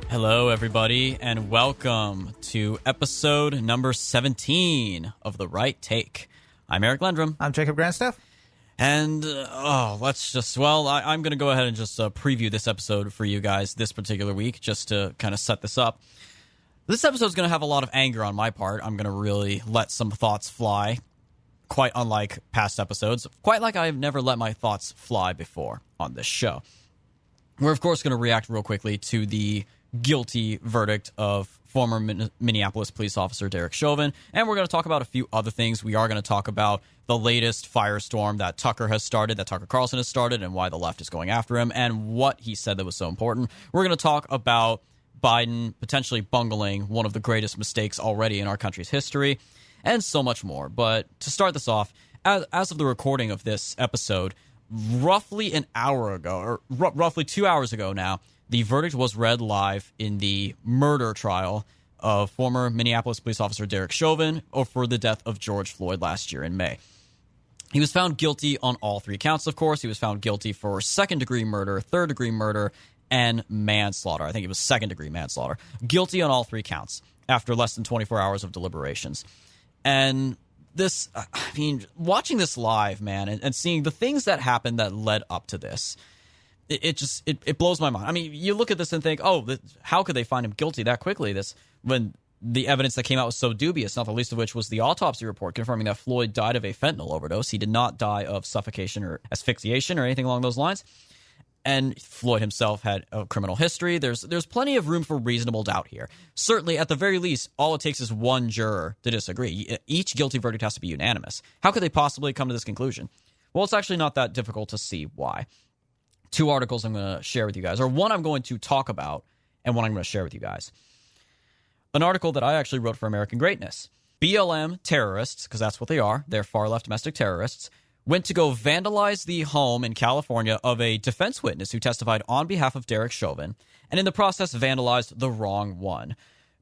Hello, everybody, and welcome to episode number 17 of The Right Take. I'm Eric Lendrum. I'm Jacob Grandstaff. And, I'm going to go ahead and just preview this episode for you guys this particular week, just to kind of set this up. This episode is going to have a lot of anger on my part. I'm going to really let some thoughts fly, quite unlike past episodes, quite like I've never let my thoughts fly before on this show. We're, of course, going to react real quickly to the guilty verdict of former Minneapolis police officer Derek Chauvin, and we're going to talk about a few other things. We are going to talk about the latest firestorm that Tucker Carlson has started, and why the left is going after him, and what he said that was so important. We're going to talk about Biden potentially bungling one of the greatest mistakes already in our country's history, and so much more. But to start this off, as of the recording of this episode, roughly an hour ago, or roughly 2 hours ago now, the verdict was read live in the murder trial of former Minneapolis police officer Derek Chauvin for the death of George Floyd last year in May. He was found guilty on all three counts, of course. He was found guilty for second-degree murder, third-degree murder, and manslaughter. I think it was second-degree manslaughter. Guilty on all three counts after less than 24 hours of deliberations. And this, watching this live, man, and seeing the things that happened that led up to this, it blows my mind. I mean, you look at this and think, how could they find him guilty that quickly? When the evidence that came out was so dubious, not the least of which was the autopsy report confirming that Floyd died of a fentanyl overdose. He did not die of suffocation or asphyxiation or anything along those lines. And Floyd himself had a criminal history. There's plenty of room for reasonable doubt here. Certainly, at the very least, all it takes is one juror to disagree. Each guilty verdict has to be unanimous. How could they possibly come to this conclusion? Well, it's actually not that difficult to see why. Two articles I'm going to share with you guys, or one I'm going to talk about and one I'm going to share with you guys. An article that I actually wrote for American Greatness. BLM terrorists, because that's what they are, they're far-left domestic terrorists, went to go vandalize the home in California of a defense witness who testified on behalf of Derek Chauvin, and in the process vandalized the wrong one.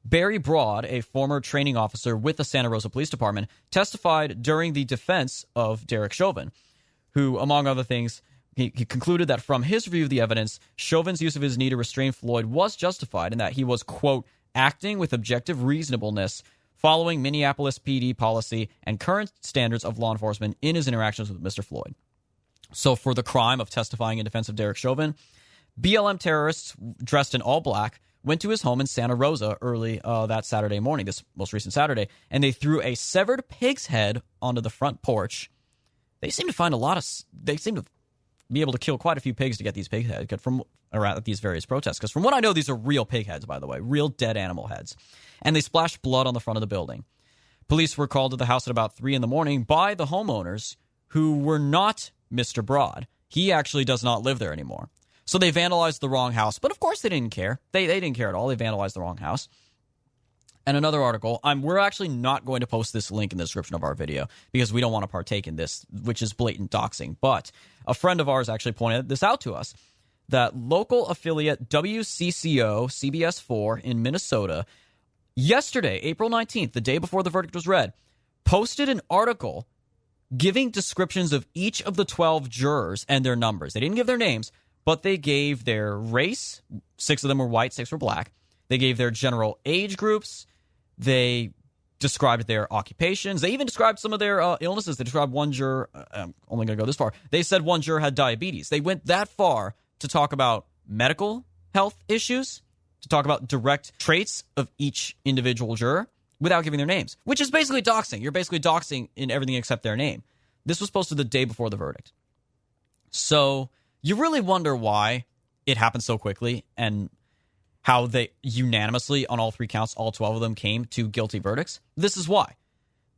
Barry Broad, a former training officer with the Santa Rosa Police Department, testified during the defense of Derek Chauvin, who, among other things, he concluded that from his review of the evidence, Chauvin's use of his knee to restrain Floyd was justified and that he was, quote, acting with objective reasonableness following Minneapolis PD policy and current standards of law enforcement in his interactions with Mr. Floyd. So for the crime of testifying in defense of Derek Chauvin, BLM terrorists dressed in all black went to his home in Santa Rosa early that Saturday morning, this most recent Saturday, and they threw a severed pig's head onto the front porch. They seem to be able to kill quite a few pigs to get these pig heads from around these various protests. Because from what I know, these are real pig heads, by the way, real dead animal heads. And they splashed blood on the front of the building. Police were called to the house at about 3 a.m. by the homeowners who were not Mr. Broad. He actually does not live there anymore. So they vandalized the wrong house. But of course they didn't care. They didn't care at all. They vandalized the wrong house. And another article, we're actually not going to post this link in the description of our video because we don't want to partake in this, which is blatant doxing. But a friend of ours actually pointed this out to us, that local affiliate WCCO CBS 4 in Minnesota, yesterday, April 19th, the day before the verdict was read, posted an article giving descriptions of each of the 12 jurors and their numbers. They didn't give their names, but they gave their race. 6 of them were white, 6 were black. They gave their general age groups. They described their occupations. They even described some of their illnesses. They described one juror, I'm only going to go this far. They said one juror had diabetes. They went that far to talk about medical health issues, to talk about direct traits of each individual juror without giving their names, which is basically doxing. You're basically doxing in everything except their name. This was posted the day before the verdict. So you really wonder why it happened so quickly and how they unanimously, on all three counts, all 12 of them came to guilty verdicts. This is why.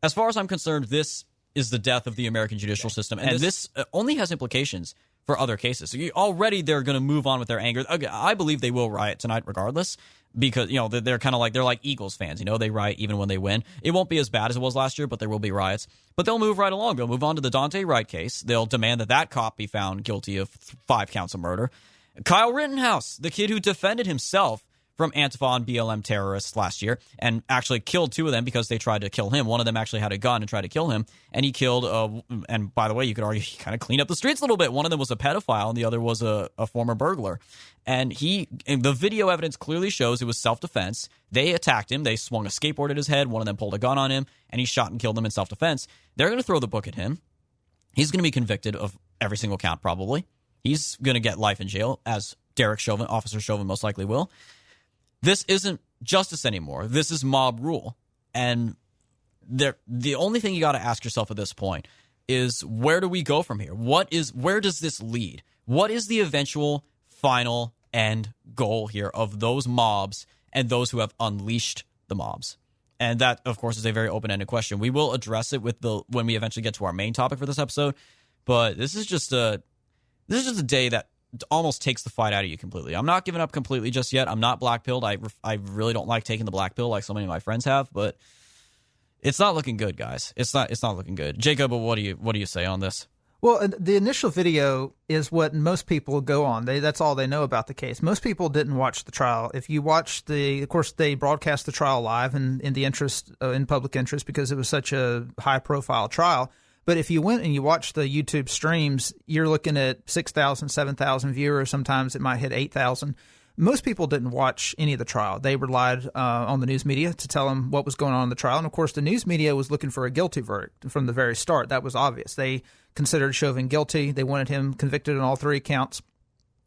As far as I'm concerned, this is the death of the American judicial system, and this only has implications for other cases. So already they're going to move on with their anger. I believe they will riot tonight regardless, because they're kind of like, they're like Eagles fans. They riot even when they win. It won't be as bad as it was last year, but there will be riots. But they'll move right along. They'll move on to the Daunte Wright case. They'll demand that cop be found guilty of 5 counts of murder. Kyle Rittenhouse, the kid who defended himself from Antifa and BLM terrorists last year and actually killed 2 of them because they tried to kill him. One of them actually had a gun and tried to kill him, and he killed, and by the way, you could argue he kind of cleaned up the streets a little bit. One of them was a pedophile and the other was a former burglar. And the video evidence clearly shows it was self-defense. They attacked him. They swung a skateboard at his head. One of them pulled a gun on him, and he shot and killed them in self-defense. They're going to throw the book at him. He's going to be convicted of every single count, probably. He's going to get life in jail, as Derek Chauvin, Officer Chauvin, most likely will. This isn't justice anymore. This is mob rule. And the only thing you got to ask yourself at this point is, where do we go from here? Where does this lead? What is the eventual final end goal here of those mobs and those who have unleashed the mobs? And that, of course, is a very open-ended question. We will address it when we eventually get to our main topic for this episode. But this is just a day that almost takes the fight out of you completely. I'm not giving up completely just yet. I'm not black-pilled. I really don't like taking the black pill like so many of my friends have, but it's not looking good, guys. It's not looking good. Jacob, what do you say on this? Well, the initial video is what most people go on. That's all they know about the case. Most people didn't watch the trial. If you watch of course, they broadcast the trial live in the interest, in public interest, because it was such a high-profile trial. But if you went and you watched the YouTube streams, you're looking at 6,000, 7,000 viewers. Sometimes it might hit 8,000. Most people didn't watch any of the trial. They relied on the news media to tell them what was going on in the trial. And, of course, the news media was looking for a guilty verdict from the very start. That was obvious. They considered Chauvin guilty. They wanted him convicted on all 3 counts.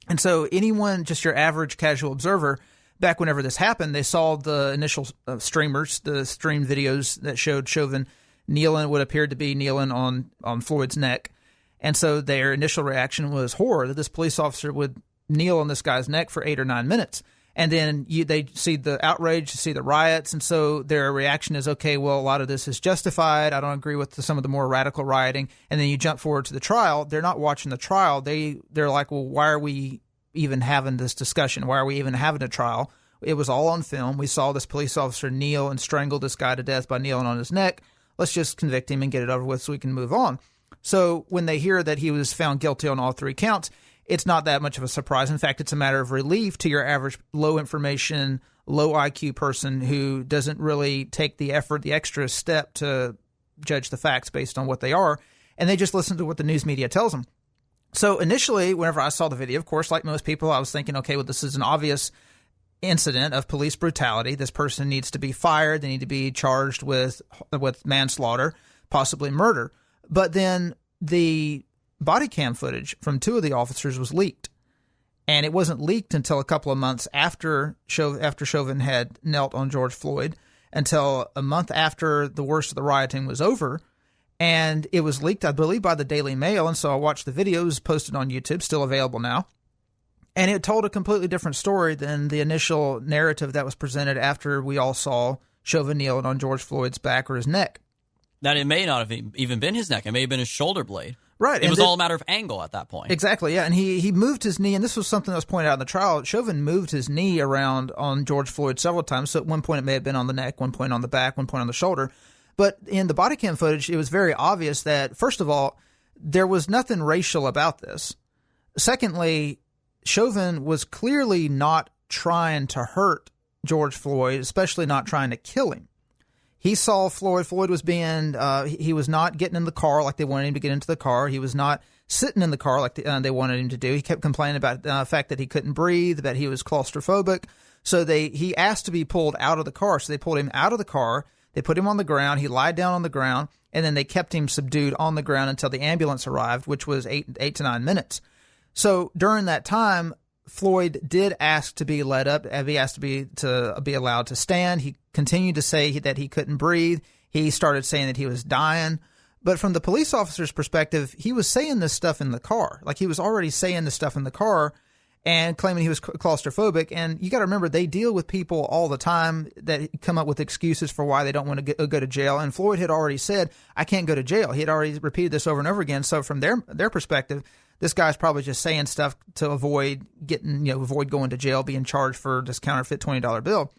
And so anyone, just your average casual observer, back whenever this happened, they saw the initial streamers, the stream videos that showed Chauvin kneeling, what appeared to be kneeling on Floyd's neck. And so their initial reaction was horror that this police officer would kneel on this guy's neck for 8 or 9 minutes. And then they see the outrage, see the riots, and so their reaction is, okay, well, a lot of this is justified. I don't agree with some of the more radical rioting. And then you jump forward to the trial. They're not watching the trial. They're like, well, why are we even having this discussion? Why are we even having a trial? It was all on film. We saw this police officer kneel and strangle this guy to death by kneeling on his neck. Let's just convict him and get it over with so we can move on. So when they hear that he was found guilty on all 3 counts, it's not that much of a surprise. In fact, it's a matter of relief to your average low information, low IQ person who doesn't really take the effort, the extra step to judge the facts based on what they are, and they just listen to what the news media tells them. So initially, whenever I saw the video, of course, like most people, I was thinking, okay, well, this is an obvious incident of police brutality. This person needs to be fired. They need to be charged with manslaughter, possibly murder. But then the body cam footage from 2 of the officers was leaked. And it wasn't leaked until a couple of months after Chauvin had knelt on George Floyd, until a month after the worst of the rioting was over. And it was leaked, I believe, by the Daily Mail. And so I watched the videos posted on YouTube, still available now. And it told a completely different story than the initial narrative that was presented after we all saw Chauvin kneeling on George Floyd's back or his neck. That it may not have even been his neck. It may have been his shoulder blade. Right. It was all a matter of angle at that point. Exactly, yeah. And he moved his knee, and this was something that was pointed out in the trial. Chauvin moved his knee around on George Floyd several times. So at one point it may have been on the neck, one point on the back, one point on the shoulder. But in the body cam footage, it was very obvious that, first of all, there was nothing racial about this. Secondly, Chauvin was clearly not trying to hurt George Floyd, especially not trying to kill him. He saw Floyd. Floyd was being, he was not getting in the car like they wanted him to get into the car. He was not sitting in the car like they wanted him to do. He kept complaining about the fact that he couldn't breathe, that he was claustrophobic. So he asked to be pulled out of the car. So they pulled him out of the car. They put him on the ground. He lied down on the ground, and then they kept him subdued on the ground until the ambulance arrived, which was 8 to 9 minutes. So during that time, Floyd did ask to be let up. He asked to be allowed to stand. He continued to say that he couldn't breathe. He started saying that he was dying. But from the police officer's perspective, he was saying this stuff in the car. Like, he was already saying this stuff in the car and claiming he was claustrophobic. And you got to remember, they deal with people all the time that come up with excuses for why they don't want to go to jail. And Floyd had already said, I can't go to jail. He had already repeated this over and over again. So from their perspective, this guy's probably just saying stuff to avoid going to jail, being charged for this counterfeit $20 bill.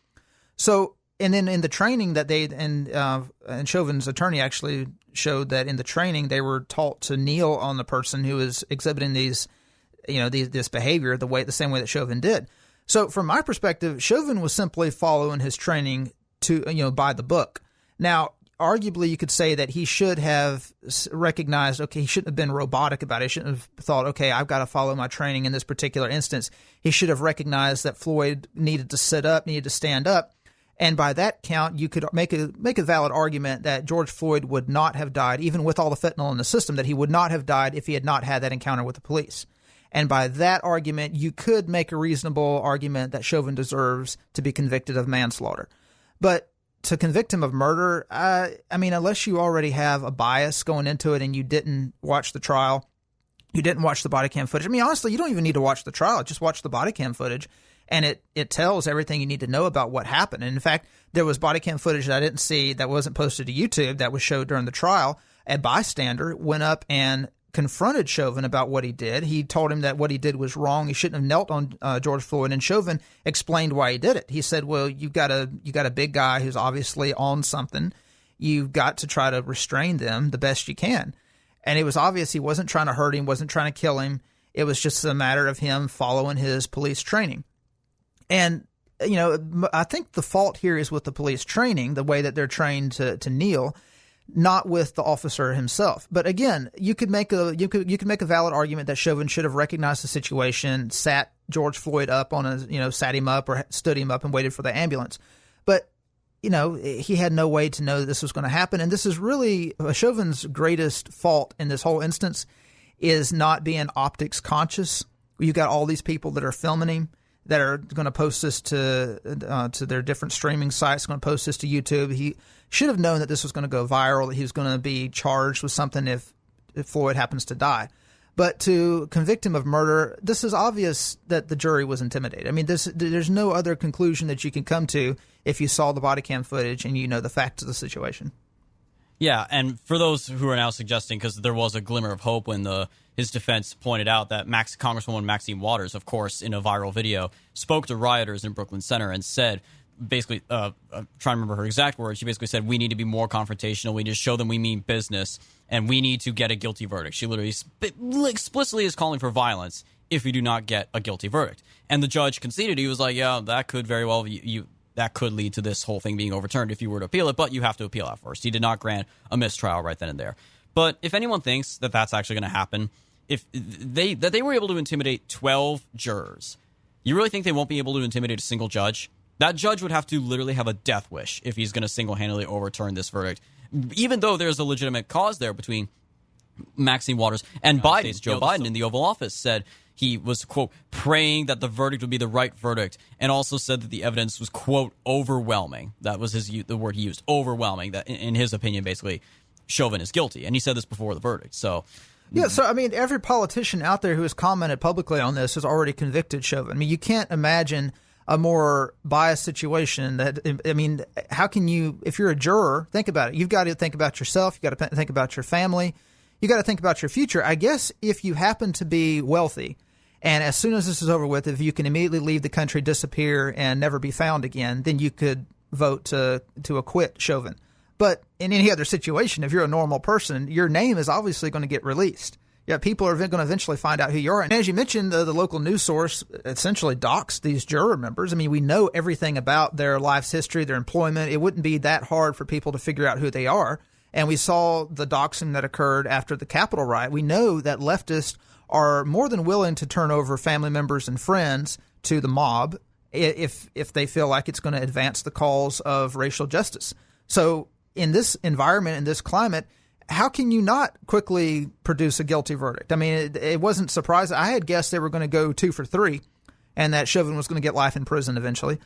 So, and then in the training that and Chauvin's attorney actually showed that in the training they were taught to kneel on the person who is exhibiting this behavior the same way that Chauvin did. So from my perspective, Chauvin was simply following his training to, by the book. Now, arguably, you could say that he should have recognized, okay, he shouldn't have been robotic about it. He shouldn't have thought, okay, I've got to follow my training in this particular instance. He should have recognized that Floyd needed to sit up, needed to stand up. And by that count, you could make a valid argument that George Floyd would not have died, even with all the fentanyl in the system, that he would not have died if he had not had that encounter with the police. And by that argument, you could make a reasonable argument that Chauvin deserves to be convicted of manslaughter. But to convict him of murder, unless you already have a bias going into it and you didn't watch the trial, you didn't watch the body cam footage. Honestly, you don't even need to watch the trial. Just watch the body cam footage. And it tells everything you need to know about what happened. And in fact, there was body cam footage that I didn't see that wasn't posted to YouTube that was showed during the trial. A bystander went up and confronted Chauvin about what he did. He told him that what he did was wrong. He shouldn't have knelt on George Floyd. And Chauvin explained why he did it. He said, well, you got a big guy who's obviously on something. You've got to try to restrain them the best you can. And it was obvious he wasn't trying to hurt him, wasn't trying to kill him. It was just a matter of him following his police training. And, I think the fault here is with the police training, the way that they're trained to kneel, not with the officer himself. But again, you could make a valid argument that Chauvin should have recognized the situation, sat George Floyd up sat him up or stood him up and waited for the ambulance. But, he had no way to know that this was going to happen. And this is really Chauvin's greatest fault in this whole instance is not being optics conscious. You've got all these people that are filming him, that are going to post this to their different streaming sites, going to post this to YouTube. He should have known that this was going to go viral, that he was going to be charged with something if Floyd happens to die. But to convict him of murder, this is obvious that the jury was intimidated. There's no other conclusion that you can come to if you saw the body cam footage and you know the facts of the situation. Yeah, and for those who are now suggesting, because there was a glimmer of hope when his defense pointed out that Congresswoman Maxine Waters, of course, in a viral video, spoke to rioters in Brooklyn Center and said, basically, I'm trying to remember her exact words, she basically said, we need to be more confrontational, we need to show them we mean business, and we need to get a guilty verdict. She literally explicitly is calling for violence if we do not get a guilty verdict. And the judge conceded. He was like, yeah, that could very well that could lead to this whole thing being overturned if you were to appeal it, but you have to appeal at first. He did not grant a mistrial right then and there. But if anyone thinks that that's actually going to happen, if they were able to intimidate 12 jurors, you really think they won't be able to intimidate a single judge? That judge would have to literally have a death wish if he's going to single-handedly overturn this verdict, even though there's a legitimate cause there between Maxine Waters and Biden. Joe Biden in the Oval Office said he was, quote, praying that the verdict would be the right verdict, and also said that the evidence was, quote, overwhelming. That was the word he used, overwhelming, that in his opinion, basically, Chauvin is guilty. And he said this before the verdict. So, yeah, so, every politician out there who has commented publicly on this has already convicted Chauvin. You can't imagine a more biased situation how can you, if you're a juror, think about it. You've got to think about yourself. You've got to think about your family. You got to think about your future. I guess if you happen to be wealthy, and as soon as this is over with, if you can immediately leave the country, disappear, and never be found again, then you could vote to acquit Chauvin. But in any other situation, if you're a normal person, your name is obviously going to get released. Yeah, people are going to eventually find out who you are. And as you mentioned, the local news source essentially doxed these juror members. We know everything about their life's history, their employment. It wouldn't be that hard for people to figure out who they are. And we saw the doxing that occurred after the Capitol riot. We know that leftists are more than willing to turn over family members and friends to the mob if they feel like it's going to advance the cause of racial justice. So in this environment, in this climate, how can you not quickly produce a guilty verdict? It wasn't surprising. I had guessed they were going to go 2 for 3 and that Chauvin was going to get life in prison eventually.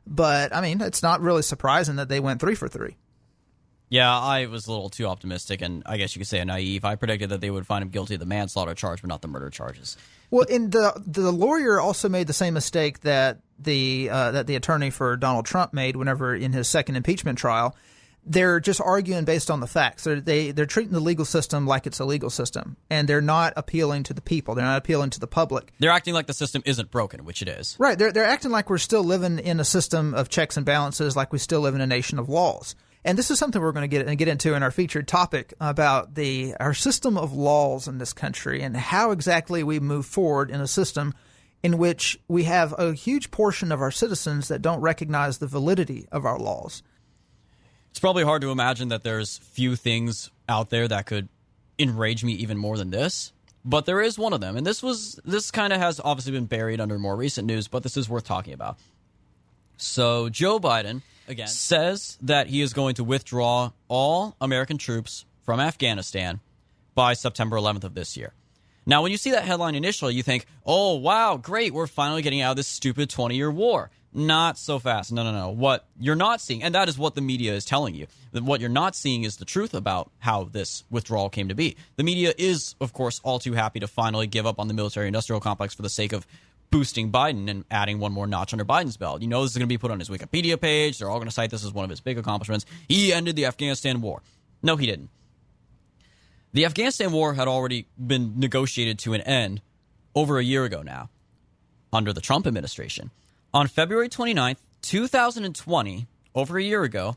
But, it's not really surprising that they went 3 for 3. Yeah, I was a little too optimistic, and I guess you could say naive. I predicted that they would find him guilty of the manslaughter charge, but not the murder charges. Well, and the lawyer also made the same mistake that the attorney for Donald Trump made whenever in his second impeachment trial. They're just arguing based on the facts. They're treating the legal system like it's a legal system, and they're not appealing to the people. They're not appealing to the public. They're acting like the system isn't broken, which it is. Right. They're acting like we're still living in a system of checks and balances, like we still live in a nation of laws. And this is something we're going to get into in our featured topic about our system of laws in this country and how exactly we move forward in a system in which we have a huge portion of our citizens that don't recognize the validity of our laws. It's probably hard to imagine that there's few things out there that could enrage me even more than this, but there is one of them. And this kind of has obviously been buried under more recent news, but this is worth talking about. So Joe Biden, again, says that he is going to withdraw all American troops from Afghanistan by September 11th of this year. Now, when you see that headline initially, you think, oh, wow, great, we're finally getting out of this stupid 20-year war. Not so fast. No. What you're not seeing, and that is what the media is telling you, what you're not seeing is the truth about how this withdrawal came to be. The media is, of course, all too happy to finally give up on the military-industrial complex for the sake of boosting Biden and adding one more notch under Biden's belt. You know this is going to be put on his Wikipedia page. They're all going to cite this as one of his big accomplishments. He ended the Afghanistan war. No, he didn't. The Afghanistan war had already been negotiated to an end over a year ago now, under the Trump administration. On February 29th, 2020, over a year ago,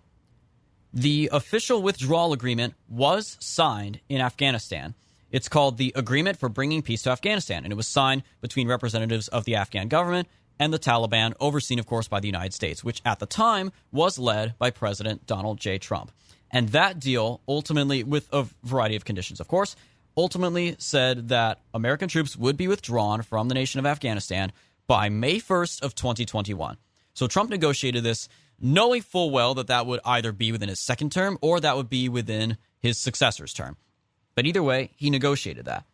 the official withdrawal agreement was signed in Afghanistan. It's called the Agreement for Bringing Peace to Afghanistan, and it was signed between representatives of the Afghan government and the Taliban, overseen, of course, by the United States, which at the time was led by President Donald J. Trump. And that deal ultimately, with a variety of conditions, of course, ultimately said that American troops would be withdrawn from the nation of Afghanistan by May 1st of 2021. So Trump negotiated this knowing full well that that would either be within his second term or that would be within his successor's term. But either way, he negotiated that.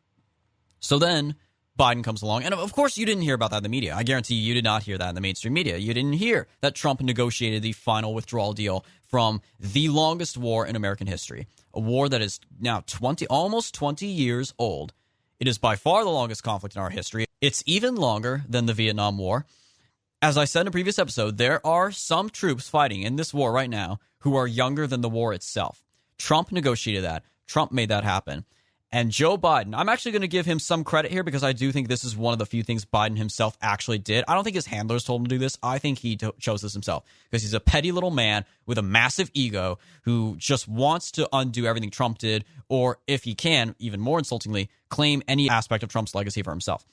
So then Biden comes along. And of course, you didn't hear about that in the media. I guarantee you did not hear that in the mainstream media. You didn't hear that Trump negotiated the final withdrawal deal from the longest war in American history, a war that is now almost 20 years old. It is by far the longest conflict in our history. It's even longer than the Vietnam War. As I said in a previous episode, there are some troops fighting in this war right now who are younger than the war itself. Trump negotiated that. Trump made that happen. And Joe Biden, I'm actually going to give him some credit here because I do think this is one of the few things Biden himself actually did. I don't think his handlers told him to do this. I think he chose this himself because he's a petty little man with a massive ego who just wants to undo everything Trump did, or if he can, even more insultingly, claim any aspect of Trump's legacy for himself.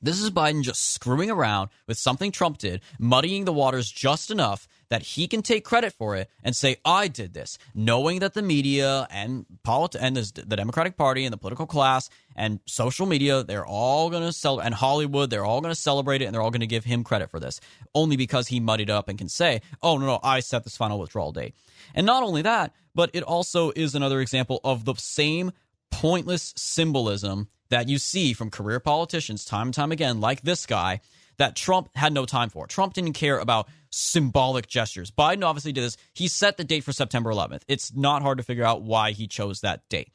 This is Biden just screwing around with something Trump did, muddying the waters just enough that he can take credit for it and say, I did this, knowing that the media and the Democratic Party and the political class and social media, they're all going to celebrate, and Hollywood, they're all going to celebrate it, and they're all going to give him credit for this, only because he muddied up and can say, oh, no, I set this final withdrawal date. And not only that, but it also is another example of the same pointless symbolism that you see from career politicians time and time again, like this guy, that Trump had no time for. Trump didn't care about symbolic gestures. Biden obviously did this. He set the date for September 11th. It's not hard to figure out why he chose that date.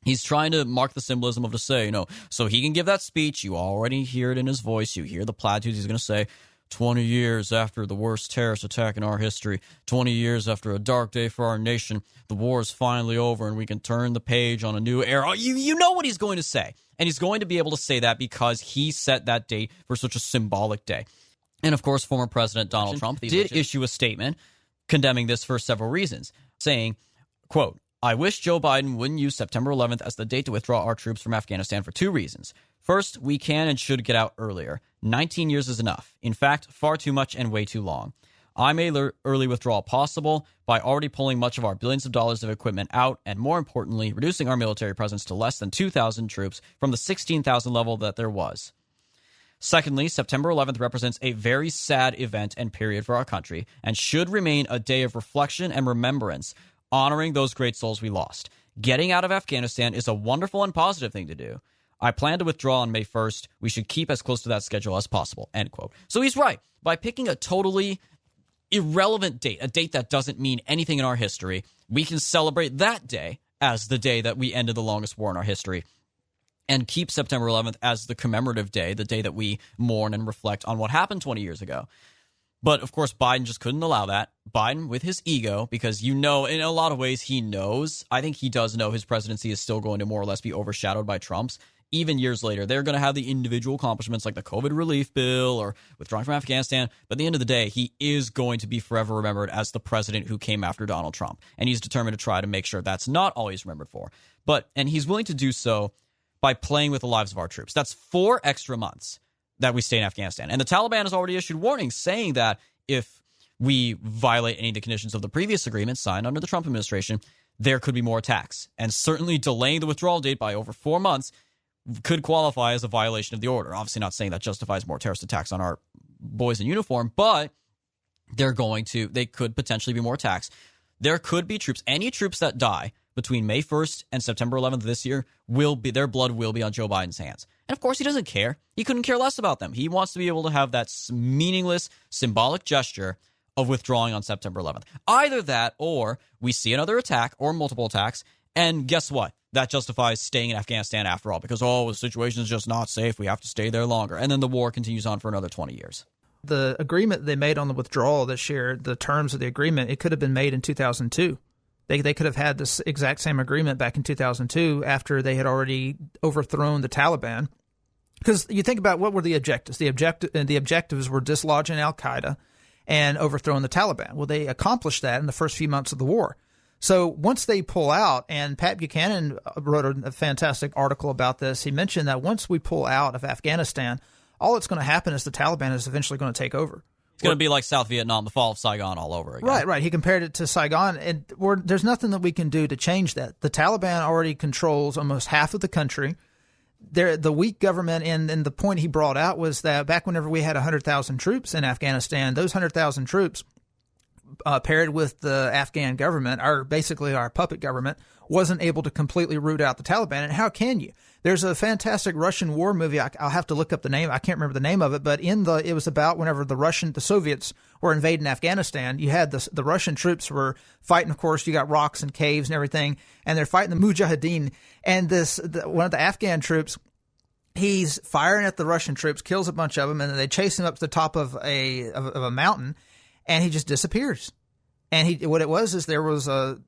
He's trying to mark the symbolism of to say, so he can give that speech. You already hear it in his voice. You hear the platitudes he's going to say. 20 years after the worst terrorist attack in our history, 20 years after a dark day for our nation, the war is finally over and we can turn the page on a new era. You know what he's going to say. And he's going to be able to say that because he set that date for such a symbolic day. And of course, former President Donald Trump did issue a statement condemning this for several reasons, saying, quote, I wish Joe Biden wouldn't use September 11th as the date to withdraw our troops from Afghanistan for two reasons. First, we can and should get out earlier. 19 years is enough. In fact, far too much and way too long. I made early withdrawal possible by already pulling much of our billions of dollars of equipment out and, more importantly, reducing our military presence to less than 2,000 troops from the 16,000 level that there was. Secondly, September 11th represents a very sad event and period for our country and should remain a day of reflection and remembrance, honoring those great souls we lost. Getting out of Afghanistan is a wonderful and positive thing to do. I plan to withdraw on May 1st. We should keep as close to that schedule as possible, end quote. So he's right. By picking a totally irrelevant date, a date that doesn't mean anything in our history, we can celebrate that day as the day that we ended the longest war in our history and keep September 11th as the commemorative day, the day that we mourn and reflect on what happened 20 years ago. But, of course, Biden just couldn't allow that. Biden, with his ego, because in a lot of ways he knows, I think he does know his presidency is still going to more or less be overshadowed by Trump's. Even years later, they're going to have the individual accomplishments like the COVID relief bill or withdrawing from Afghanistan. But at the end of the day, he is going to be forever remembered as the president who came after Donald Trump. And he's determined to try to make sure that's not all he's remembered for. And he's willing to do so by playing with the lives of our troops. That's 4 extra months. that we stay in Afghanistan. And the Taliban has already issued warnings saying that if we violate any of the conditions of the previous agreement signed under the Trump administration, there could be more attacks. And certainly delaying the withdrawal date by over 4 months could qualify as a violation of the order. Obviously not saying that justifies more terrorist attacks on our boys in uniform, but they could potentially be more attacks. There could be troops, any troops that die between May 1st and September 11th this year, their blood will be on Joe Biden's hands. And of course, he doesn't care. He couldn't care less about them. He wants to be able to have that meaningless, symbolic gesture of withdrawing on September 11th. Either that, or we see another attack or multiple attacks, and guess what? That justifies staying in Afghanistan after all, because, the situation is just not safe. We have to stay there longer. And then the war continues on for another 20 years. The agreement they made on the withdrawal this year, the terms of the agreement, it could have been made in 2002. They could have had this exact same agreement back in 2002 after they had already overthrown the Taliban. Because you think about what were the objectives. The objectives were dislodging al-Qaeda and overthrowing the Taliban. Well, they accomplished that in the first few months of the war. So once they pull out, and Pat Buchanan wrote a fantastic article about this, he mentioned that once we pull out of Afghanistan, all that's going to happen is the Taliban is eventually going to take over. It's going to be like South Vietnam, the fall of Saigon all over again. Right. He compared it to Saigon, and there's nothing that we can do to change that. The Taliban already controls almost half of the country. The weak government, and the point he brought out was that back whenever we had 100,000 troops in Afghanistan, those 100,000 troops paired with the Afghan government, basically our puppet government, wasn't able to completely root out the Taliban. And how can you? There's a fantastic Russian war movie. I'll have to look up the name. I can't remember the name of it, but it was about whenever the Soviets were invading Afghanistan. You had the Russian troops were fighting. Of course, you got rocks and caves and everything, and they're fighting the Mujahideen. And one of the Afghan troops, he's firing at the Russian troops, kills a bunch of them, and then they chase him up to the top of a mountain, and he just disappears. And what it was is there was a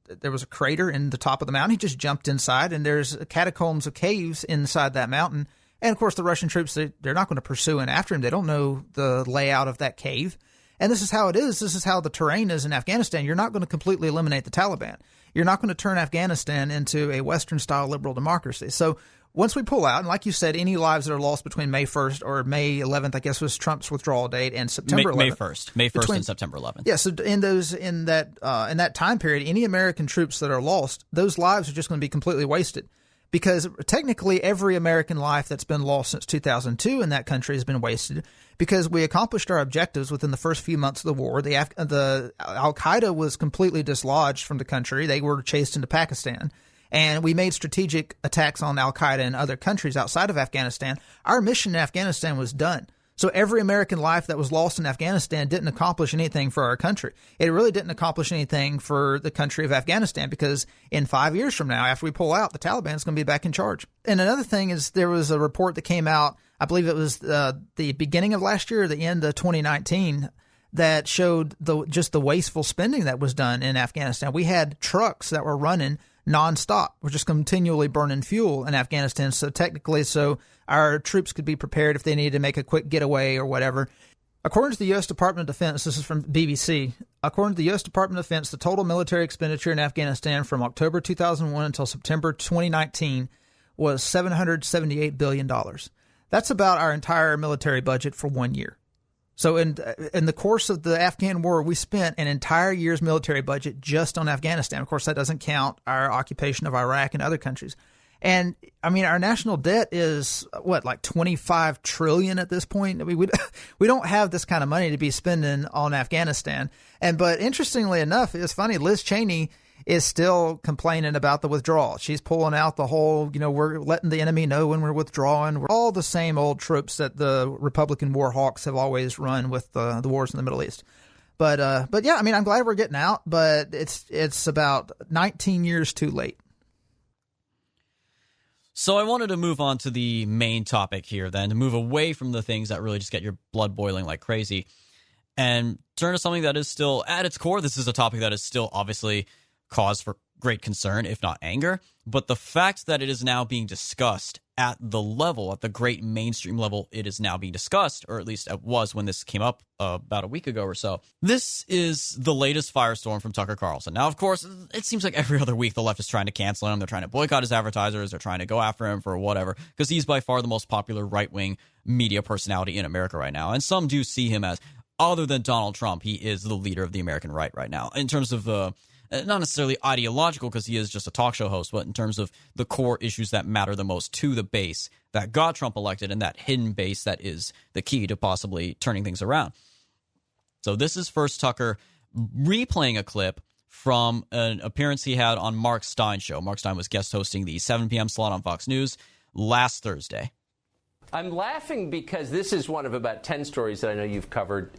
crater in the top of the mountain. He just jumped inside, and there's catacombs of caves inside that mountain. And of course, the Russian troops, they're not going to pursue in after him. They don't know the layout of that cave. And this is how it is. This is how the terrain is in Afghanistan. You're not going to completely eliminate the Taliban. You're not going to turn Afghanistan into a Western-style liberal democracy. So once we pull out, and like you said, any lives that are lost between May 1st or May 11th, I guess was Trump's withdrawal date, and September 11th. May 1st and September 11th. Yeah, so in that time period, any American troops that are lost, those lives are just going to be completely wasted. Because technically every American life that's been lost since 2002 in that country has been wasted because we accomplished our objectives within the first few months of the war. The Al-Qaeda was completely dislodged from the country. They were chased into Pakistan. And we made strategic attacks on al-Qaeda and other countries outside of Afghanistan. Our mission in Afghanistan was done. So every American life that was lost in Afghanistan didn't accomplish anything for our country. It really didn't accomplish anything for the country of Afghanistan because in 5 years from now, after we pull out, the Taliban is going to be back in charge. And another thing is there was a report that came out, I believe it was the beginning of last year or the end of 2019, that showed just the wasteful spending that was done in Afghanistan. We had trucks that were running nonstop. We're just continually burning fuel in Afghanistan. So technically, our troops could be prepared if they needed to make a quick getaway or whatever. According to the U.S. Department of Defense, this is from BBC, according to the U.S. Department of Defense, the total military expenditure in Afghanistan from October 2001 until September 2019 was $778 billion. That's about our entire military budget for 1 year. So in the course of the Afghan war, we spent an entire year's military budget just on Afghanistan. Of course, that doesn't count our occupation of Iraq and other countries. And I mean, our national debt is like 25 trillion at this point. I mean, we don't have this kind of money to be spending on Afghanistan. But interestingly enough, it's funny. Liz Cheney is still complaining about the withdrawal. She's pulling out the whole, we're letting the enemy know when we're withdrawing. We're all the same old tropes that the Republican war hawks have always run with the wars in the Middle East. But yeah, I mean, I'm glad we're getting out, but it's about 19 years too late. So I wanted to move on to the main topic here then, to move away from the things that really just get your blood boiling like crazy and turn to something that is still, at its core, this is a topic that is still obviously cause for great concern, if not anger. But the fact that it is now being discussed at the great mainstream level it is now being discussed, or at least it was when this came up about a week ago or so. This is the latest firestorm from Tucker Carlson. Now, of course, it seems like every other week the left is trying to cancel him. They're trying to boycott his advertisers. They're trying to go after him for whatever, because he's by far the most popular right-wing media personality in America right now. And some do see him as, other than Donald Trump, he is the leader of the American right now. In terms of not necessarily ideological, because he is just a talk show host, but in terms of the core issues that matter the most to the base that got Trump elected, and that hidden base that is the key to possibly turning things around. So this is first Tucker replaying a clip from an appearance he had on Mark Stein's show. Mark Stein was guest hosting the 7 p.m. slot on Fox News last Thursday. I'm laughing because this is one of about 10 stories that I know you've covered,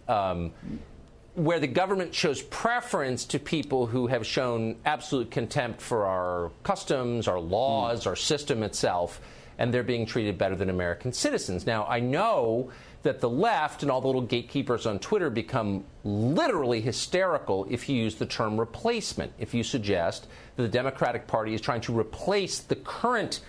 where the government shows preference to people who have shown absolute contempt for our customs, our laws, our system itself, and they're being treated better than American citizens. Now, I know that the left and all the little gatekeepers on Twitter become literally hysterical if you use the term replacement, if you suggest that the Democratic Party is trying to replace the current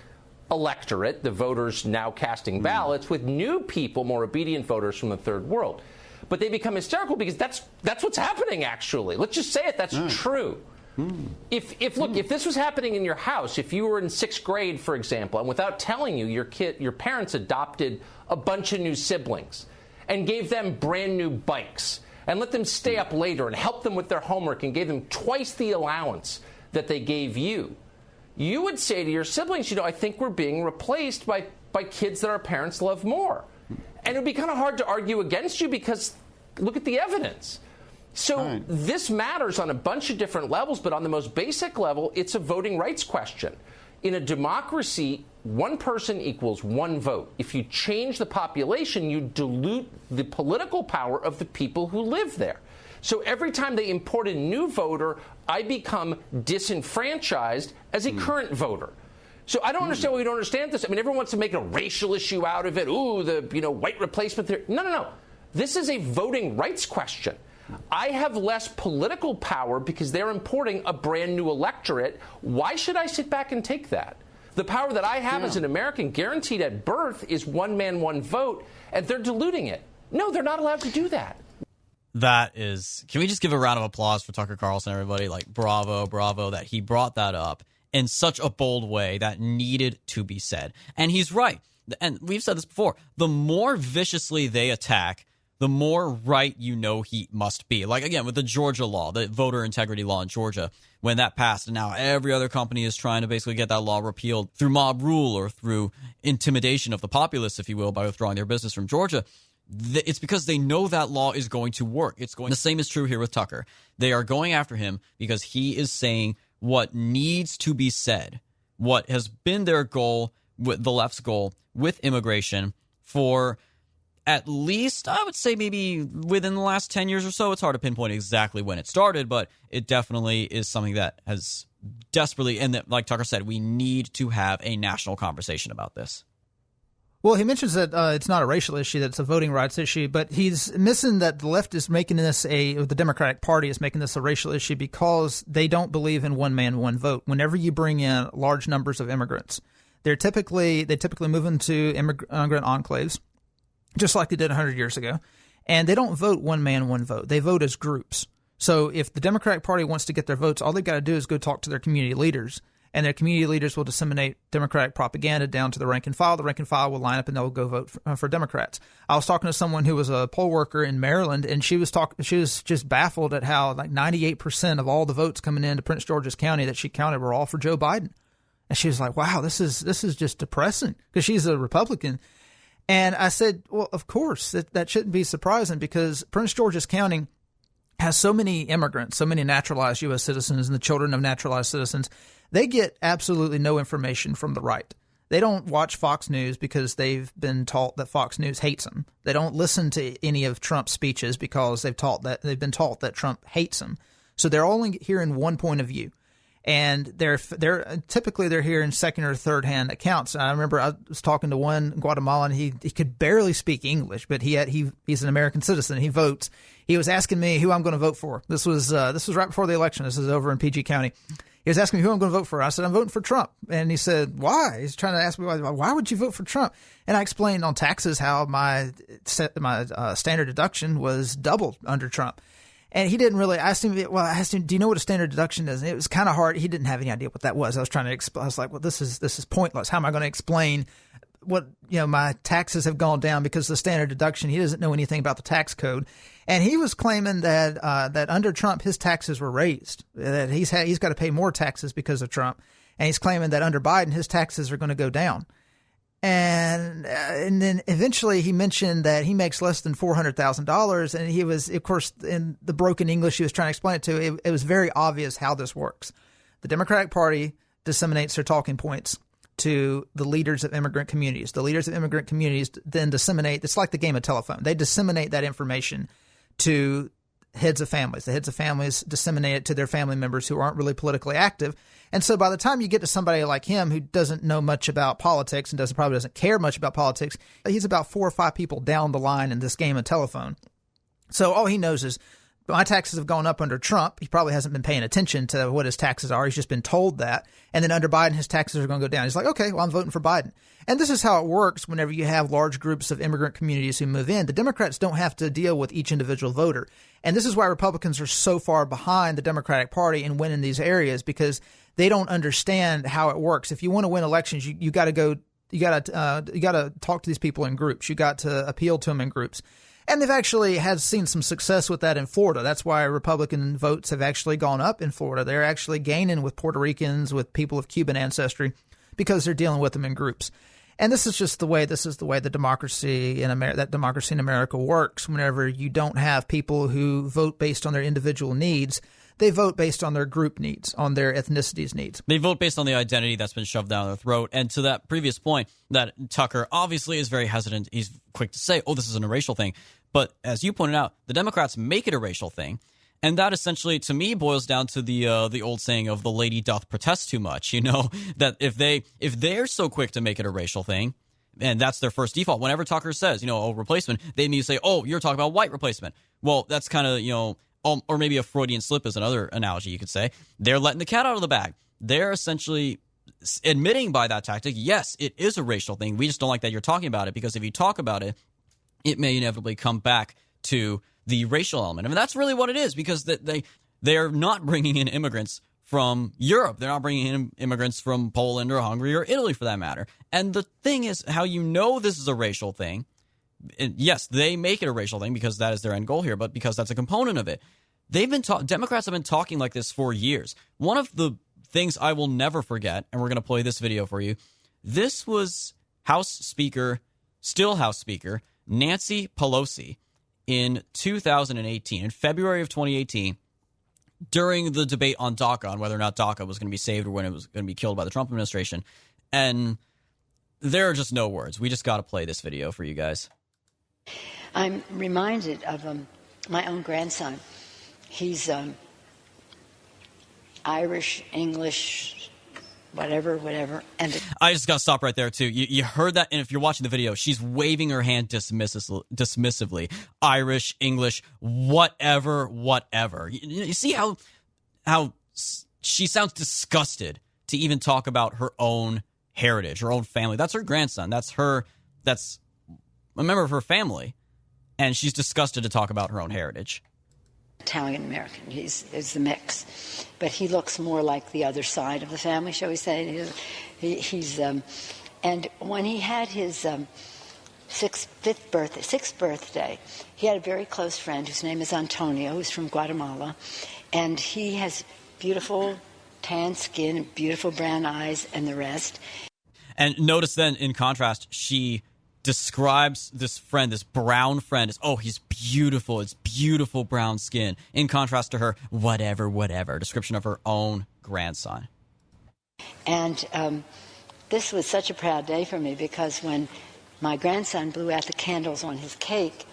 electorate, the voters now casting ballots, with new people, more obedient voters from the third world. But they become hysterical because that's what's happening, actually. Let's just say it. That's true. If this was happening in your house, if you were in 6th grade, for example, and without telling you, your parents adopted a bunch of new siblings and gave them brand new bikes and let them stay up later and help them with their homework and gave them twice the allowance that they gave you, you would say to your siblings, I think we're being replaced by kids that our parents love more. And it would be kind of hard to argue against you because look at the evidence. So this matters on a bunch of different levels, but on the most basic level, it's a voting rights question. In a democracy, one person equals one vote. If you change the population, you dilute the political power of the people who live there. So every time they import a new voter, I become disenfranchised as a current voter. So I don't understand why we don't understand this. I mean, everyone wants to make a racial issue out of it. Ooh, the white replacement theory. No. This is a voting rights question. I have less political power because they're importing a brand new electorate. Why should I sit back and take that? The power that I have as an American guaranteed at birth is one man, one vote, and they're diluting it. No, they're not allowed to do that. That is, can we just give a round of applause for Tucker Carlson, everybody? Like, bravo, that he brought that up in such a bold way that needed to be said. And he's right. And we've said this before. The more viciously they attack, the more right he must be. Like, again, with the Georgia law, the voter integrity law in Georgia, when that passed, and now every other company is trying to basically get that law repealed through mob rule or through intimidation of the populace, if you will, by withdrawing their business from Georgia. It's because they know that law is going to work. The same is true here with Tucker. They are going after him because he is saying what needs to be said, what has been their goal, with the left's goal with immigration for at least, I would say, maybe within the last 10 years or so. It's hard to pinpoint exactly when it started, but it definitely is something that has desperately, and that, like Tucker said, we need to have a national conversation about this. Well, he mentions that it's not a racial issue, that it's a voting rights issue, but he's missing that the left is making this the Democratic Party is making this a racial issue because they don't believe in one man, one vote. Whenever you bring in large numbers of immigrants, they typically move into immigrant enclaves, just like they did 100 years ago, and they don't vote one man, one vote. They vote as groups. So if the Democratic Party wants to get their votes, all they've got to do is go talk to their community leaders, and their community leaders will disseminate Democratic propaganda down to the rank and file. The rank and file will line up, and they'll go vote for Democrats. I was talking to someone who was a poll worker in Maryland, and she was just baffled at how like 98% of all the votes coming into Prince George's County that she counted were all for Joe Biden. And she was like, "Wow, this is just depressing," because she's a Republican. And I said, "Well, of course that shouldn't be surprising because Prince George's County has so many immigrants, so many naturalized U.S. citizens, and the children of naturalized citizens." They get absolutely no information from the right. They don't watch Fox News because they've been taught that Fox News hates them. They don't listen to any of Trump's speeches because they've been taught that Trump hates them. So they're only hearing one point of view, and they're typically hearing second or third hand accounts. I remember I was talking to one Guatemalan. He could barely speak English, but he's an American citizen. He votes. He was asking me who I'm going to vote for. This was right before the election. This is over in PG County. He was asking me who I'm going to vote for. I said, I'm voting for Trump. And he said, why? He's trying to ask me, why would you vote for Trump? And I explained on taxes how my standard deduction was doubled under Trump. And he didn't really ask him, I asked him, do you know what a standard deduction is? And it was kind of hard. He didn't have any idea what that was. I was trying to explain. I was like, well, this is pointless. How am I going to explain what, my taxes have gone down because of the standard deduction? He doesn't know anything about the tax code. And he was claiming that that under Trump, his taxes were raised, that he's got to pay more taxes because of Trump. And he's claiming that under Biden, his taxes are going to go down. And then eventually he mentioned that he makes less than $400,000. And he was, of course, in the broken English he was trying to explain it to, it was very obvious how this works. The Democratic Party disseminates their talking points to the leaders of immigrant communities. The leaders of immigrant communities then disseminate, it's like the game of telephone. They disseminate that information to heads of families. The heads of families disseminate it to their family members who aren't really politically active. And so by the time you get to somebody like him who doesn't know much about politics and probably doesn't care much about politics, he's about 4 or 5 people down the line in this game of telephone. So all he knows is, my taxes have gone up under Trump. He probably hasn't been paying attention to what his taxes are. He's just been told that. And then under Biden, his taxes are going to go down. He's like, okay, well, I'm voting for Biden. And this is how it works whenever you have large groups of immigrant communities who move in. The Democrats don't have to deal with each individual voter. And this is why Republicans are so far behind the Democratic Party in winning these areas, because they don't understand how it works. If you want to win elections, you got to talk to these people in groups. You got to appeal to them in groups. And they've actually seen some success with that in Florida. That's why Republican votes have actually gone up in Florida. They're actually gaining with Puerto Ricans, with people of Cuban ancestry, because they're dealing with them in groups. And this is the way the democracy in America works. Whenever you don't have people who vote based on their individual needs, they vote based on their group needs, on their ethnicity's needs. They vote based on the identity that's been shoved down their throat. And to that previous point, that Tucker obviously is very hesitant. He's quick to say, oh, this isn't a racial thing. But as you pointed out, the Democrats make it a racial thing. And that essentially, to me, boils down to the old saying of the lady doth protest too much. That if they're so quick to make it a racial thing, and that's their first default, whenever Tucker says, replacement, they immediately say, oh, you're talking about white replacement. Well, that's kind of, or maybe a Freudian slip is another analogy you could say. They're letting the cat out of the bag. They're essentially admitting by that tactic, yes, it is a racial thing. We just don't like that you're talking about it, because if you talk about it, it may inevitably come back to the racial element. I mean, that's really what it is, because they're not bringing in immigrants from Europe. They're not bringing in immigrants from Poland or Hungary or Italy, for that matter. And the thing is, how this is a racial thing, and yes, they make it a racial thing because that is their end goal here, but because that's a component of it. Democrats have been talking like this for years. One of the things I will never forget, and we're going to play this video for you, this was still House Speaker Nancy Pelosi in 2018, in February of 2018, during the debate on DACA, on whether or not DACA was going to be saved or when it was going to be killed by the Trump administration. And there are just no words. We just got to play this video for you guys. I'm reminded of my own grandson. He's Irish, English, whatever. And I just got to stop right there, too. You heard that, and if you're watching the video, she's waving her hand dismissively. Irish, English, whatever. You see how she sounds disgusted to even talk about her own heritage, her own family. That's her grandson. That's a member of her family, and she's disgusted to talk about her own heritage. Italian American. He's the mix, but he looks more like the other side of the family, shall we say? And when he had his sixth birthday, he had a very close friend whose name is Antonio, who's from Guatemala, and he has beautiful tan skin, beautiful brown eyes, and the rest. And notice then, in contrast, she describes this friend, this brown friend, as, oh, he's beautiful. It's beautiful brown skin. In contrast to her, whatever description of her own grandson. And this was such a proud day for me, because when my grandson blew out the candles on his cake,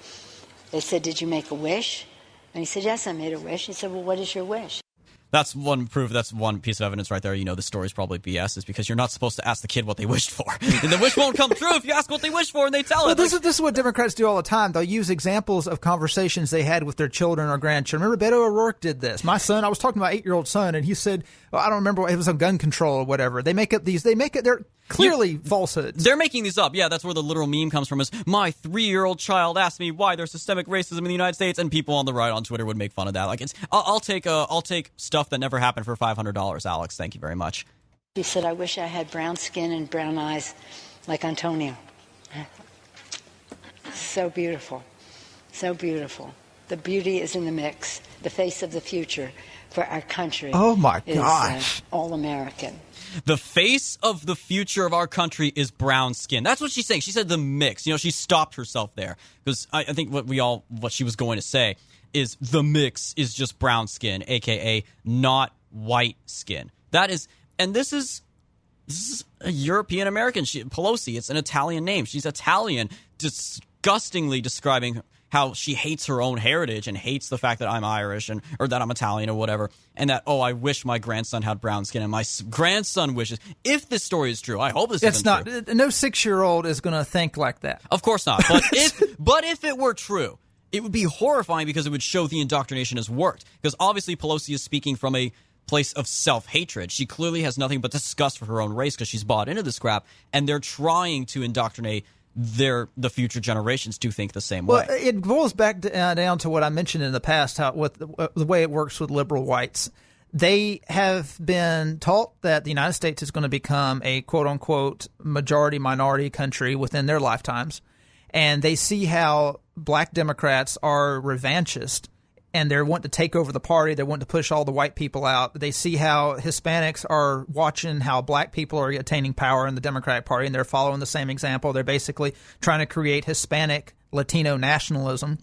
they said, "Did you make a wish?" And he said, "Yes, I made a wish." He said, "Well, what is your wish?" That's one proof. That's one piece of evidence right there. You know, the story's probably BS, is because you're not supposed to ask the kid what they wished for. And the wish won't come true if you ask what they wish for and they tell it. This is what Democrats do all the time. They'll use examples of conversations they had with their children or grandchildren. Remember, Beto O'Rourke did this. My son, I was talking to my 8-year-old son, and he said, well, I don't remember, it was on gun control or whatever. They make up these, they're clearly falsehoods. They're making these up. Yeah, that's where the literal meme comes from, is my 3-year-old child asked me why there's systemic racism in the United States, and people on the right on Twitter would make fun of that. Like, I'll take stuff that never happened for $500, Alex. Thank you very much. She said, I wish I had brown skin and brown eyes like Antonio. So beautiful. So beautiful. The beauty is in the mix. The face of the future for our country. Oh, my gosh. All American. The face of the future of our country is brown skin. That's what she's saying. She said the mix. You know, she stopped herself there, because I think what she was going to say is the mix is just brown skin, aka not white skin. That is, and this is a European American. Pelosi, it's an Italian name. She's Italian, disgustingly describing how she hates her own heritage and hates the fact that I'm Irish or that I'm Italian or whatever, and that, I wish my grandson had brown skin, and my grandson wishes. If this story is true, I hope this isn't true. It's not. No 6-year-old is going to think like that. Of course not. But if it were true, it would be horrifying, because it would show the indoctrination has worked. Because obviously Pelosi is speaking from a place of self-hatred. She clearly has nothing but disgust for her own race because she's bought into this crap, and they're trying to indoctrinate the future generations to think the same way. Well, it boils back down to what I mentioned in the past, how with the way it works with liberal whites. They have been taught that the United States is going to become a quote-unquote majority-minority country within their lifetimes, and they see how black Democrats are revanchist, and they're wanting to take over the party. They're wanting to push all the white people out. They see how Hispanics are watching how black people are attaining power in the Democratic Party, and they're following the same example. They're basically trying to create Hispanic Latino nationalism.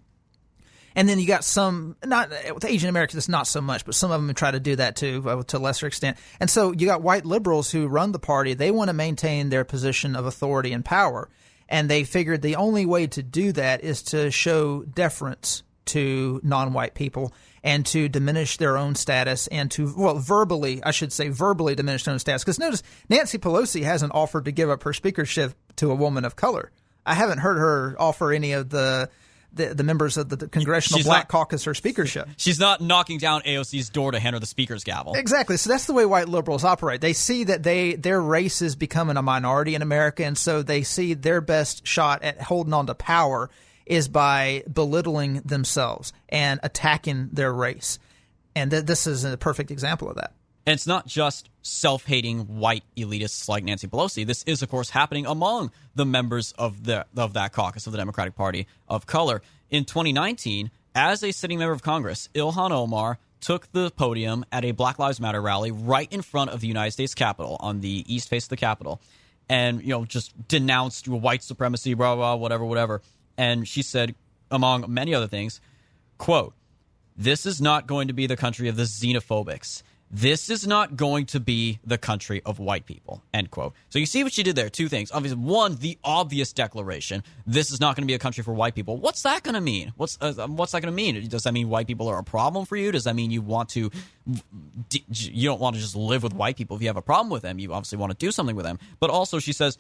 And then you got some, not with Asian Americans, it's not so much, but some of them try to do that too, to a lesser extent. And so you got white liberals who run the party. They want to maintain their position of authority and power. And they figured the only way to do that is to show deference to non-white people and to diminish their own status and to, verbally diminish their own status. Because notice, Nancy Pelosi hasn't offered to give up her speakership to a woman of color. I haven't heard her offer any of the members of the Congressional Black Caucus her speakership. She's not knocking down AOC's door to hand her the speaker's gavel. Exactly. So that's the way white liberals operate. They see that their race is becoming a minority in America, and so they see their best shot at holding on to power is by belittling themselves and attacking their race. And this is a perfect example of that. And it's not just self-hating white elitists like Nancy Pelosi. This is, of course, happening among the members of that caucus of the Democratic Party of color. In 2019, as a sitting member of Congress, Ilhan Omar took the podium at a Black Lives Matter rally right in front of the United States Capitol, on the east face of the Capitol, and just denounced white supremacy, blah, blah, whatever. And she said, among many other things, quote, "This is not going to be the country of the xenophobics. This is not going to be the country of white people," end quote. So you see what she did there. Two things. Obviously, one, the obvious declaration, this is not going to be a country for white people. What's that going to mean? What's that going to mean? Does that mean white people are a problem for you? Does that mean you don't want to just live with white people if you have a problem with them? You obviously want to do something with them. But also she says,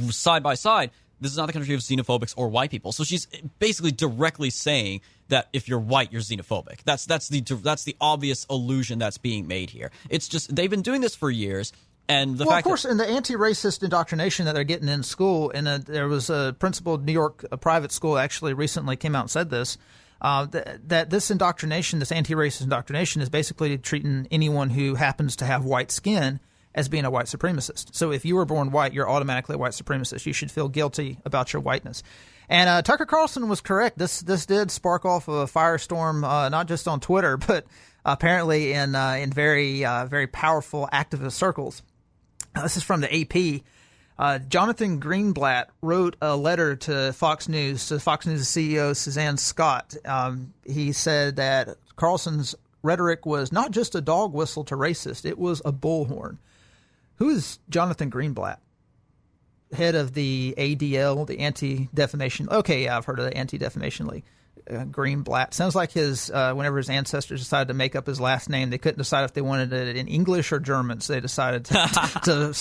side by side, this is not the country of xenophobics or white people. So she's basically directly saying that if you're white, you're xenophobic. That's the obvious illusion that's being made here. It's just they've been doing this for years, and the fact, of course, in the anti-racist indoctrination that they're getting in school, and there was a principal in New York, a private school, actually recently came out and said this. That this indoctrination, this anti-racist indoctrination, is basically treating anyone who happens to have white skin as being a white supremacist. So if you were born white, you're automatically a white supremacist. You should feel guilty about your whiteness. And Tucker Carlson was correct. This did spark off a firestorm, not just on Twitter, but apparently in very very powerful activist circles. This is from the AP. Jonathan Greenblatt wrote a letter to Fox News CEO Suzanne Scott. He said that Carlson's rhetoric was not just a dog whistle to racist, it was a bullhorn. Who is Jonathan Greenblatt? Head of the ADL, the Anti-Defamation. Okay, yeah, I've heard of the Anti-Defamation League. Greenblatt. Sounds like his whenever his ancestors decided to make up his last name, they couldn't decide if they wanted it in English or German, so they decided to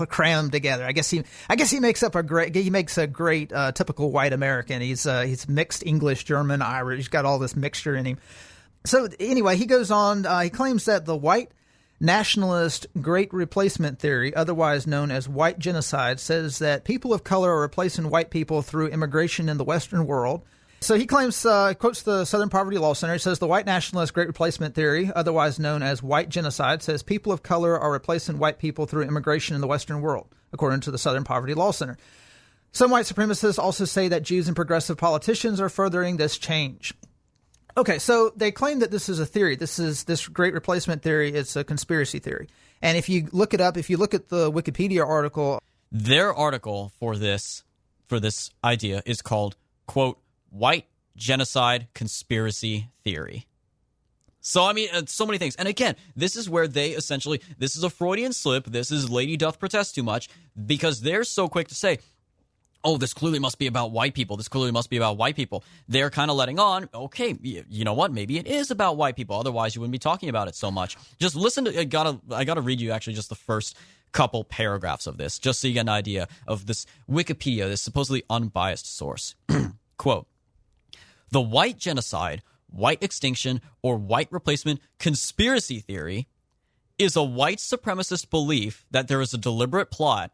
cram them together. I guess he makes a great typical white American. He's mixed English, German, Irish. He's got all this mixture in him. So anyway, he goes on. He claims that the white nationalist Great Replacement theory, otherwise known as white genocide, says that people of color are replacing white people through immigration in the Western world. So he claims, quotes the Southern Poverty Law Center. He says the white nationalist Great Replacement theory, otherwise known as white genocide, says people of color are replacing white people through immigration in the Western world, according to the Southern Poverty Law Center. Some white supremacists also say that Jews and progressive politicians are furthering this change. Okay, so they claim that this is a theory. This Great Replacement theory. It's a conspiracy theory. And if you look it up, if you look at the Wikipedia article, their article for this idea is called, quote, white genocide conspiracy theory. So, I mean, so many things. And again, this is where they essentially, this is a Freudian slip. This is lady doth protest too much, because they're so quick to say, oh, this clearly must be about white people. This clearly must be about white people. They're kind of letting on, okay, you know what? Maybe it is about white people. Otherwise, you wouldn't be talking about it so much. Just listen to, I gotta read you actually just the first couple paragraphs of this, just so you get an idea of this Wikipedia, this supposedly unbiased source. Quote, the white genocide, white extinction, or white replacement conspiracy theory is a white supremacist belief that there is a deliberate plot,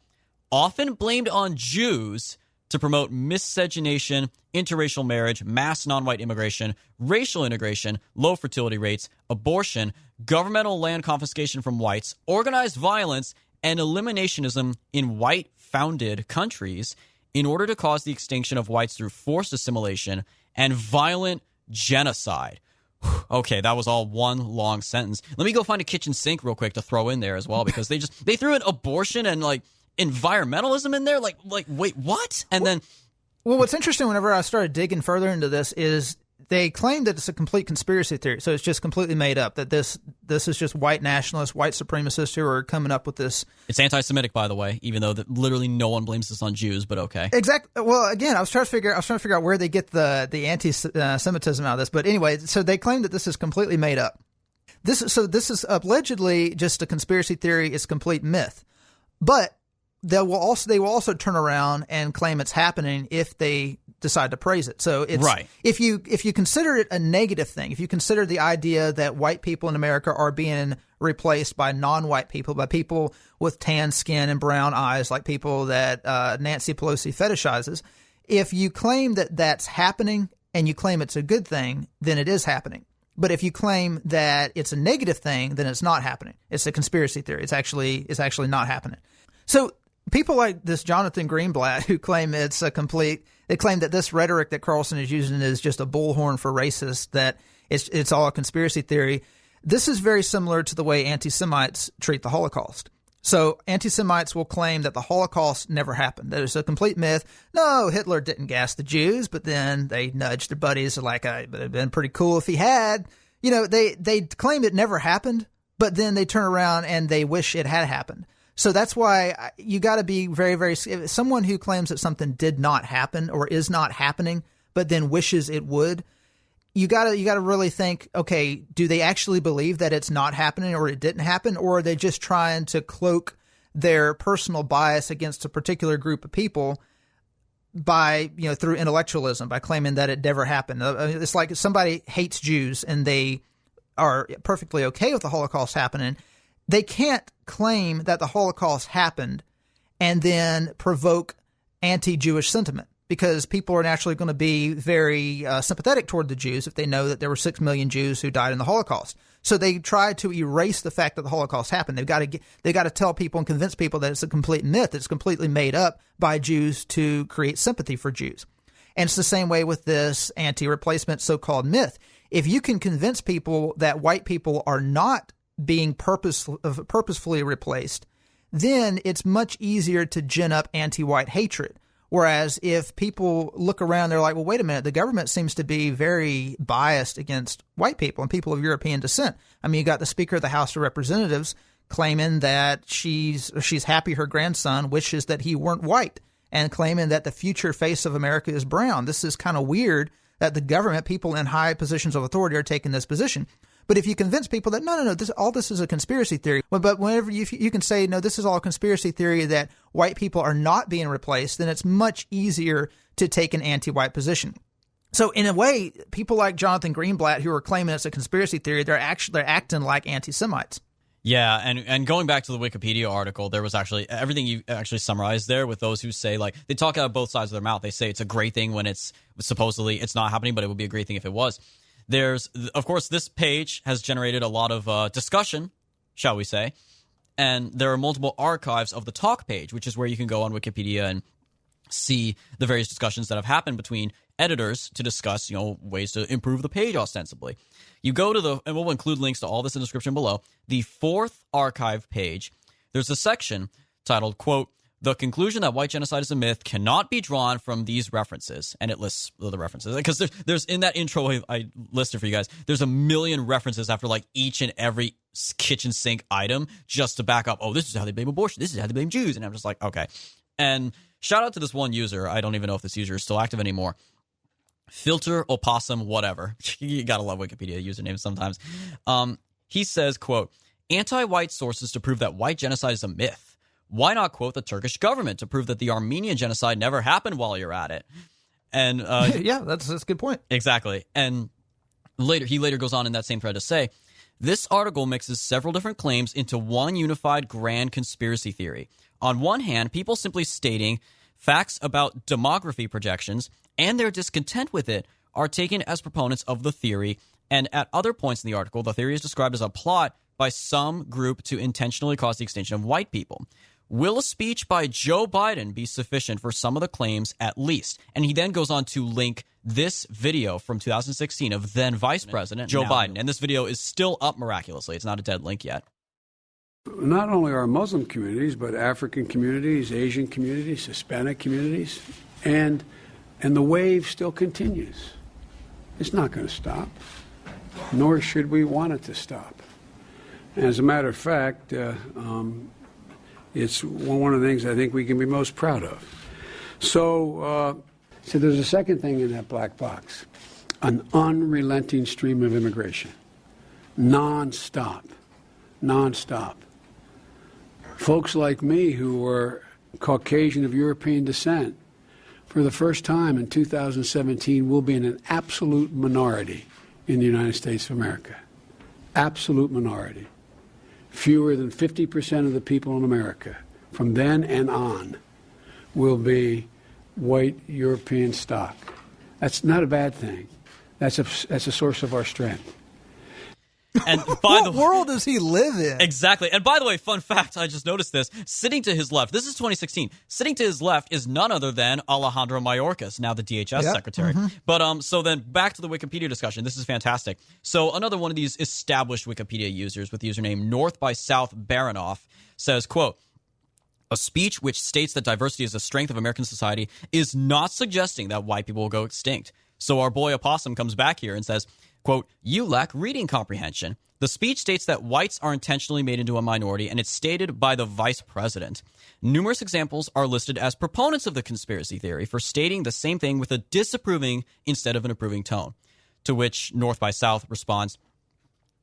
often blamed on Jews, to promote miscegenation, interracial marriage, mass non-white immigration, racial integration, low fertility rates, abortion, governmental land confiscation from whites, organized violence, and eliminationism in white-founded countries in order to cause the extinction of whites through forced assimilation and violent genocide. Okay, that was all one long sentence. Let me go find a kitchen sink real quick to throw in there as well, because they threw in abortion and like environmentalism in there, like wait, what? And then, well, what's interesting, whenever I started digging further into this, is they claim that it's a complete conspiracy theory. So it's just completely made up. That this is just white nationalists, white supremacists who are coming up with this. It's anti-Semitic, by the way, even though literally no one blames this on Jews. But okay, exactly. Well, again, I was trying to figure out where they get the anti-Semitism out of this. But anyway, so they claim that this is completely made up. This is allegedly just a conspiracy theory. It's complete myth, but they will also turn around and claim it's happening if they decide to praise it. So it's right. If you consider it a negative thing, if you consider the idea that white people in America are being replaced by non-white people, by people with tan skin and brown eyes, like people that Nancy Pelosi fetishizes, if you claim that that's happening and you claim it's a good thing, then it is happening. But if you claim that it's a negative thing, then it's not happening. It's a conspiracy theory. It's actually not happening. So people like this Jonathan Greenblatt, who claim they claim that this rhetoric that Carlson is using is just a bullhorn for racists, that it's all a conspiracy theory. This is very similar to the way anti-Semites treat the Holocaust. So anti-Semites will claim that the Holocaust never happened, that it's a complete myth. No, Hitler didn't gas the Jews, but then they nudged their buddies like, it would have been pretty cool if he had. You know, they claim it never happened, but then they turn around and they wish it had happened. So that's why you got to be very, very, someone who claims that something did not happen or is not happening, but then wishes it would. You got to really think, okay, do they actually believe that it's not happening or it didn't happen, or are they just trying to cloak their personal bias against a particular group of people by, through intellectualism, by claiming that it never happened? It's like if somebody hates Jews and they are perfectly okay with the Holocaust happening. They can't claim that the Holocaust happened and then provoke anti-Jewish sentiment, because people are naturally going to be very sympathetic toward the Jews if they know that there were 6 million Jews who died in the Holocaust. So they try to erase the fact that the Holocaust happened. They've got to tell people and convince people that it's a complete myth. It's completely made up by Jews to create sympathy for Jews. And it's the same way with this anti-replacement so-called myth. If you can convince people that white people are not being purposefully replaced, then it's much easier to gin up anti-white hatred. Whereas if people look around, they're like, well, wait a minute, the government seems to be very biased against white people and people of European descent. I mean, you got the Speaker of the House of Representatives claiming that she's happy her grandson wishes that he weren't white, and claiming that the future face of America is brown. This is kind of weird that the government, people in high positions of authority, are taking this position. But if you convince people that no, all this is a conspiracy theory, but whenever you can say, no, this is all a conspiracy theory, that white people are not being replaced, then it's much easier to take an anti-white position. So in a way, people like Jonathan Greenblatt, who are claiming it's a conspiracy theory, they're acting like anti-Semites. Yeah, and going back to the Wikipedia article, there was actually everything you actually summarized there with those who say, like, they talk out of both sides of their mouth. They say it's a great thing when it's supposedly it's not happening, but it would be a great thing if it was. There's, of course, this page has generated a lot of discussion, shall we say, and there are multiple archives of the talk page, which is where you can go on Wikipedia and see the various discussions that have happened between editors to discuss, ways to improve the page ostensibly. You go to and we'll include links to all this in the description below, the fourth archive page. There's a section titled, quote, "The conclusion that white genocide is a myth cannot be drawn from these references." And it lists the references. Because there's in that intro I listed for you guys, there's a million references after like each and every kitchen sink item just to back up, oh, this is how they blame abortion, this is how they blame Jews. And I'm just like, okay. And shout out to this one user. I don't even know if this user is still active anymore. Filter, opossum, whatever. You gotta love Wikipedia usernames sometimes. He says, quote, "Anti-white sources to prove that white genocide is a myth. Why not quote the Turkish government to prove that the Armenian genocide never happened while you're at it?" And yeah, that's a good point. Exactly. And he later goes on in that same thread to say, "This article mixes several different claims into one unified grand conspiracy theory. On one hand, people simply stating facts about demography projections and their discontent with it are taken as proponents of the theory, and at other points in the article, the theory is described as a plot by some group to intentionally cause the extinction of white people. Will a speech by Joe Biden be sufficient for some of the claims at least?" And he then goes on to link this video from 2016 of then Vice President Joe Biden. And this video is still up miraculously. It's not a dead link yet. Not only our Muslim communities, but African communities, Asian communities, Hispanic communities, and the wave still continues. It's not going to stop, nor should we want it to stop. As a matter of fact, it's one of the things I think we can be most proud of. So there's a second thing in that black box, an unrelenting stream of immigration, nonstop. Folks like me who were Caucasian of European descent, for the first time in 2017, will be in an absolute minority in the United States of America. Absolute minority. Fewer than 50% of the people in America from then and on will be white European stock. That's not a bad thing. That's a source of our strength. And what world does he live in? Exactly. And by the way, fun fact, I just noticed this. Sitting to his left, this is 2016. Sitting to his left is none other than Alejandro Mayorkas, now the DHS secretary. Mm-hmm. But so then back to the Wikipedia discussion. This is fantastic. So another one of these established Wikipedia users with the username North by South Baranoff says, quote, "A speech which states that diversity is the strength of American society is not suggesting that white people will go extinct. So our boy Opossum comes back here and says, quote, "You lack reading comprehension. The speech states that whites are intentionally made into a minority, and it's stated by the vice president. Numerous examples are listed as proponents of the conspiracy theory for stating the same thing with a disapproving instead of an approving tone." To which North by South responds,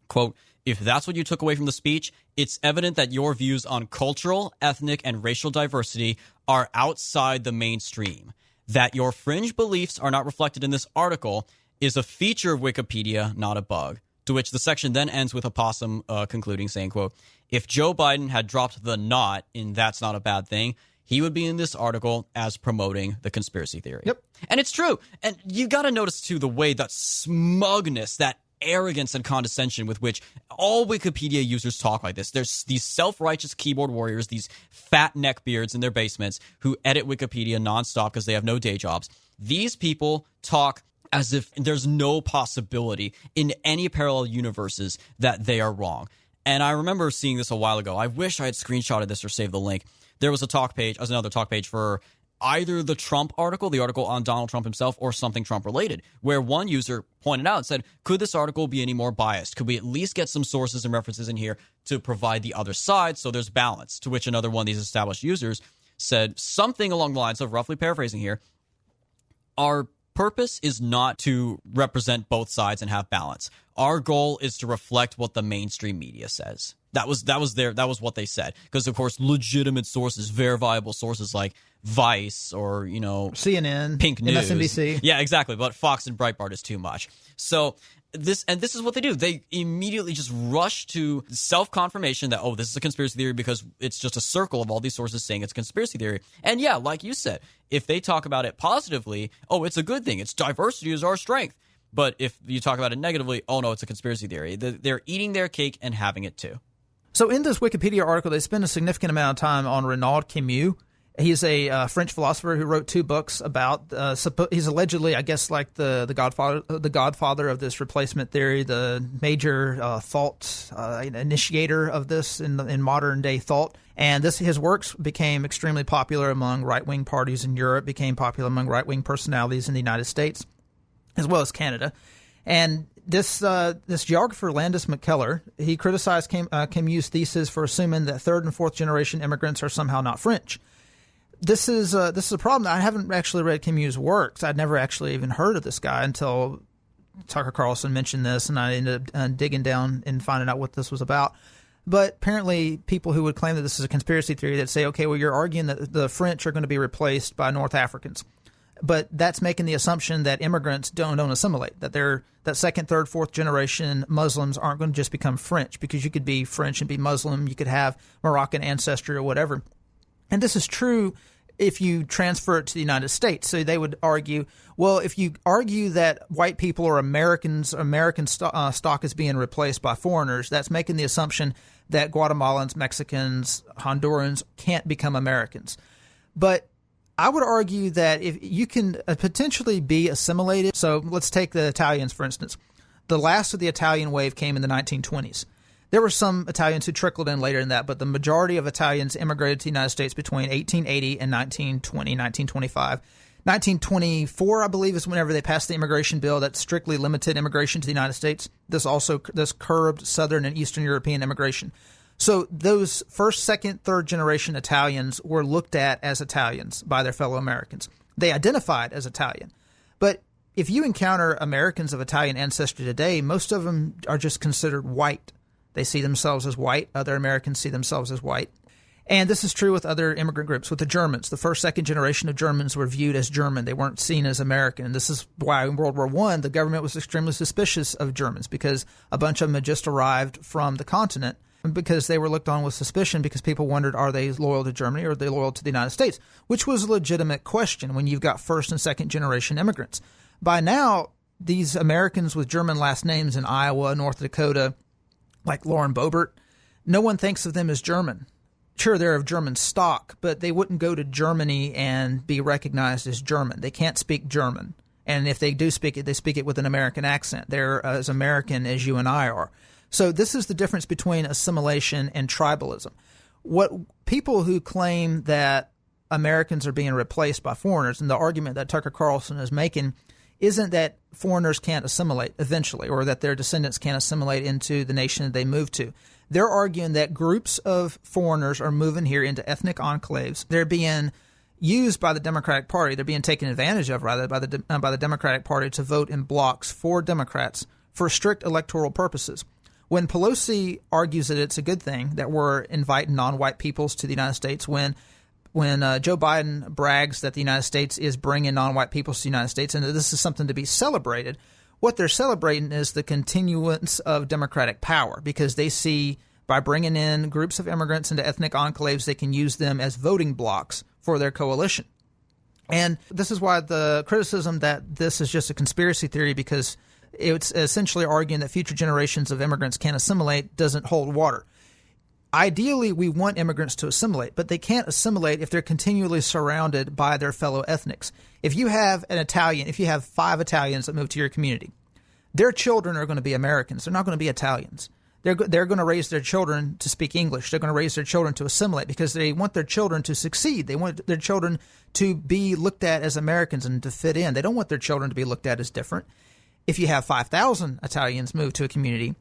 quote, "If that's what you took away from the speech, it's evident that your views on cultural, ethnic, and racial diversity are outside the mainstream. That your fringe beliefs are not reflected in this article is a feature of Wikipedia, not a bug." To which the section then ends with Opossum concluding, saying, quote, "If Joe Biden had dropped the not in that's not a bad thing, he would be in this article as promoting the conspiracy theory." Yep. And it's true. And you got to notice, too, the way that smugness, that arrogance and condescension with which all Wikipedia users talk like this. There's these self-righteous keyboard warriors, these fat neckbeards in their basements who edit Wikipedia nonstop because they have no day jobs. These people talk as if there's no possibility in any parallel universes that they are wrong. And I remember seeing this a while ago. I wish I had screenshotted this or saved the link. There was a talk page, as another talk page for either the Trump article, the article on Donald Trump himself, or something Trump related, where one user pointed out and said, could this article be any more biased? Could we at least get some sources and references in here to provide the other side so there's balance? To which another one of these established users said something along the lines of, roughly paraphrasing here, our purpose is not to represent both sides and have balance. Our goal is to reflect what the mainstream media says. That was what they said. Because, of course, legitimate sources, verifiable sources like Vice or, CNN, Pink News. MSNBC. Yeah, exactly. But Fox and Breitbart is too much. So this is what they do. They immediately just rush to self-confirmation that, this is a conspiracy theory because it's just a circle of all these sources saying it's a conspiracy theory. And yeah, like you said, if they talk about it positively, it's a good thing. It's diversity is our strength. But if you talk about it negatively, no, it's a conspiracy theory. They're eating their cake and having it too. So in this Wikipedia article, they spend a significant amount of time on Renaud Camus. He's a French philosopher who wrote 2 books about. He's allegedly, I guess, like the godfather of this replacement theory, the major thought initiator of this in modern day thought. And his works became extremely popular among right wing parties in Europe, became popular among right wing personalities in the United States, as well as Canada. And this geographer, Landis McKellar, he criticized Camus' thesis for assuming that 3rd and 4th generation immigrants are somehow not French. This is a problem. I haven't actually read Camus' works. I'd never actually even heard of this guy until Tucker Carlson mentioned this, and I ended up digging down and finding out what this was about. But apparently people who would claim that this is a conspiracy theory that say, okay, well, you're arguing that the French are going to be replaced by North Africans. But that's making the assumption that immigrants don't assimilate, that 2nd, 3rd, 4th generation Muslims aren't going to just become French, because you could be French and be Muslim. You could have Moroccan ancestry or whatever. And this is true if you transfer it to the United States. So they would argue, well, if you argue that white people or American stock is being replaced by foreigners, that's making the assumption that Guatemalans, Mexicans, Hondurans can't become Americans. But I would argue that if you can potentially be assimilated. So let's take the Italians, for instance. The last of the Italian wave came in the 1920s. There were some Italians who trickled in later than that, but the majority of Italians immigrated to the United States between 1880 and 1920, 1925. 1924, I believe, is whenever they passed the immigration bill that strictly limited immigration to the United States. This curbed Southern and Eastern European immigration. So those 1st, 2nd, 3rd generation Italians were looked at as Italians by their fellow Americans. They identified as Italian. But if you encounter Americans of Italian ancestry today, most of them are just considered white. They see themselves as white. Other Americans see themselves as white. And this is true with other immigrant groups. With the Germans, the 1st, 2nd generation of Germans were viewed as German. They weren't seen as American. And this is why in World War I, the government was extremely suspicious of Germans, because a bunch of them had just arrived from the continent, because they were looked on with suspicion, because people wondered, are they loyal to Germany or are they loyal to the United States? Which was a legitimate question when you've got 1st and 2nd generation immigrants. By now, these Americans with German last names in Iowa, North Dakota, like Lauren Boebert, no one thinks of them as German. Sure, they're of German stock, but they wouldn't go to Germany and be recognized as German. They can't speak German. And if they do speak it, they speak it with an American accent. They're as American as you and I are. So this is the difference between assimilation and tribalism. What people who claim that Americans are being replaced by foreigners, and the argument that Tucker Carlson is making, isn't that foreigners can't assimilate eventually, or that their descendants can't assimilate into the nation that they move to. They're arguing that groups of foreigners are moving here into ethnic enclaves. They're being used by the Democratic Party. They're being taken advantage of, rather, by the Democratic Party to vote in blocks for Democrats for strict electoral purposes. When Pelosi argues that it's a good thing that we're inviting non-white peoples to the United States, when Joe Biden brags that the United States is bringing non-white peoples to the United States and that this is something to be celebrated, what they're celebrating is the continuance of Democratic power, because they see by bringing in groups of immigrants into ethnic enclaves, they can use them as voting blocks for their coalition. And this is why the criticism that this is just a conspiracy theory, because it's essentially arguing that future generations of immigrants can't assimilate, doesn't hold water. Ideally, we want immigrants to assimilate, but they can't assimilate if they're continually surrounded by their fellow ethnics. If you have if you have 5 Italians that move to your community, their children are going to be Americans. They're not going to be Italians. They're going to raise their children to speak English. They're going to raise their children to assimilate, because they want their children to succeed. They want their children to be looked at as Americans and to fit in. They don't want their children to be looked at as different. If you have 5,000 Italians move to a community,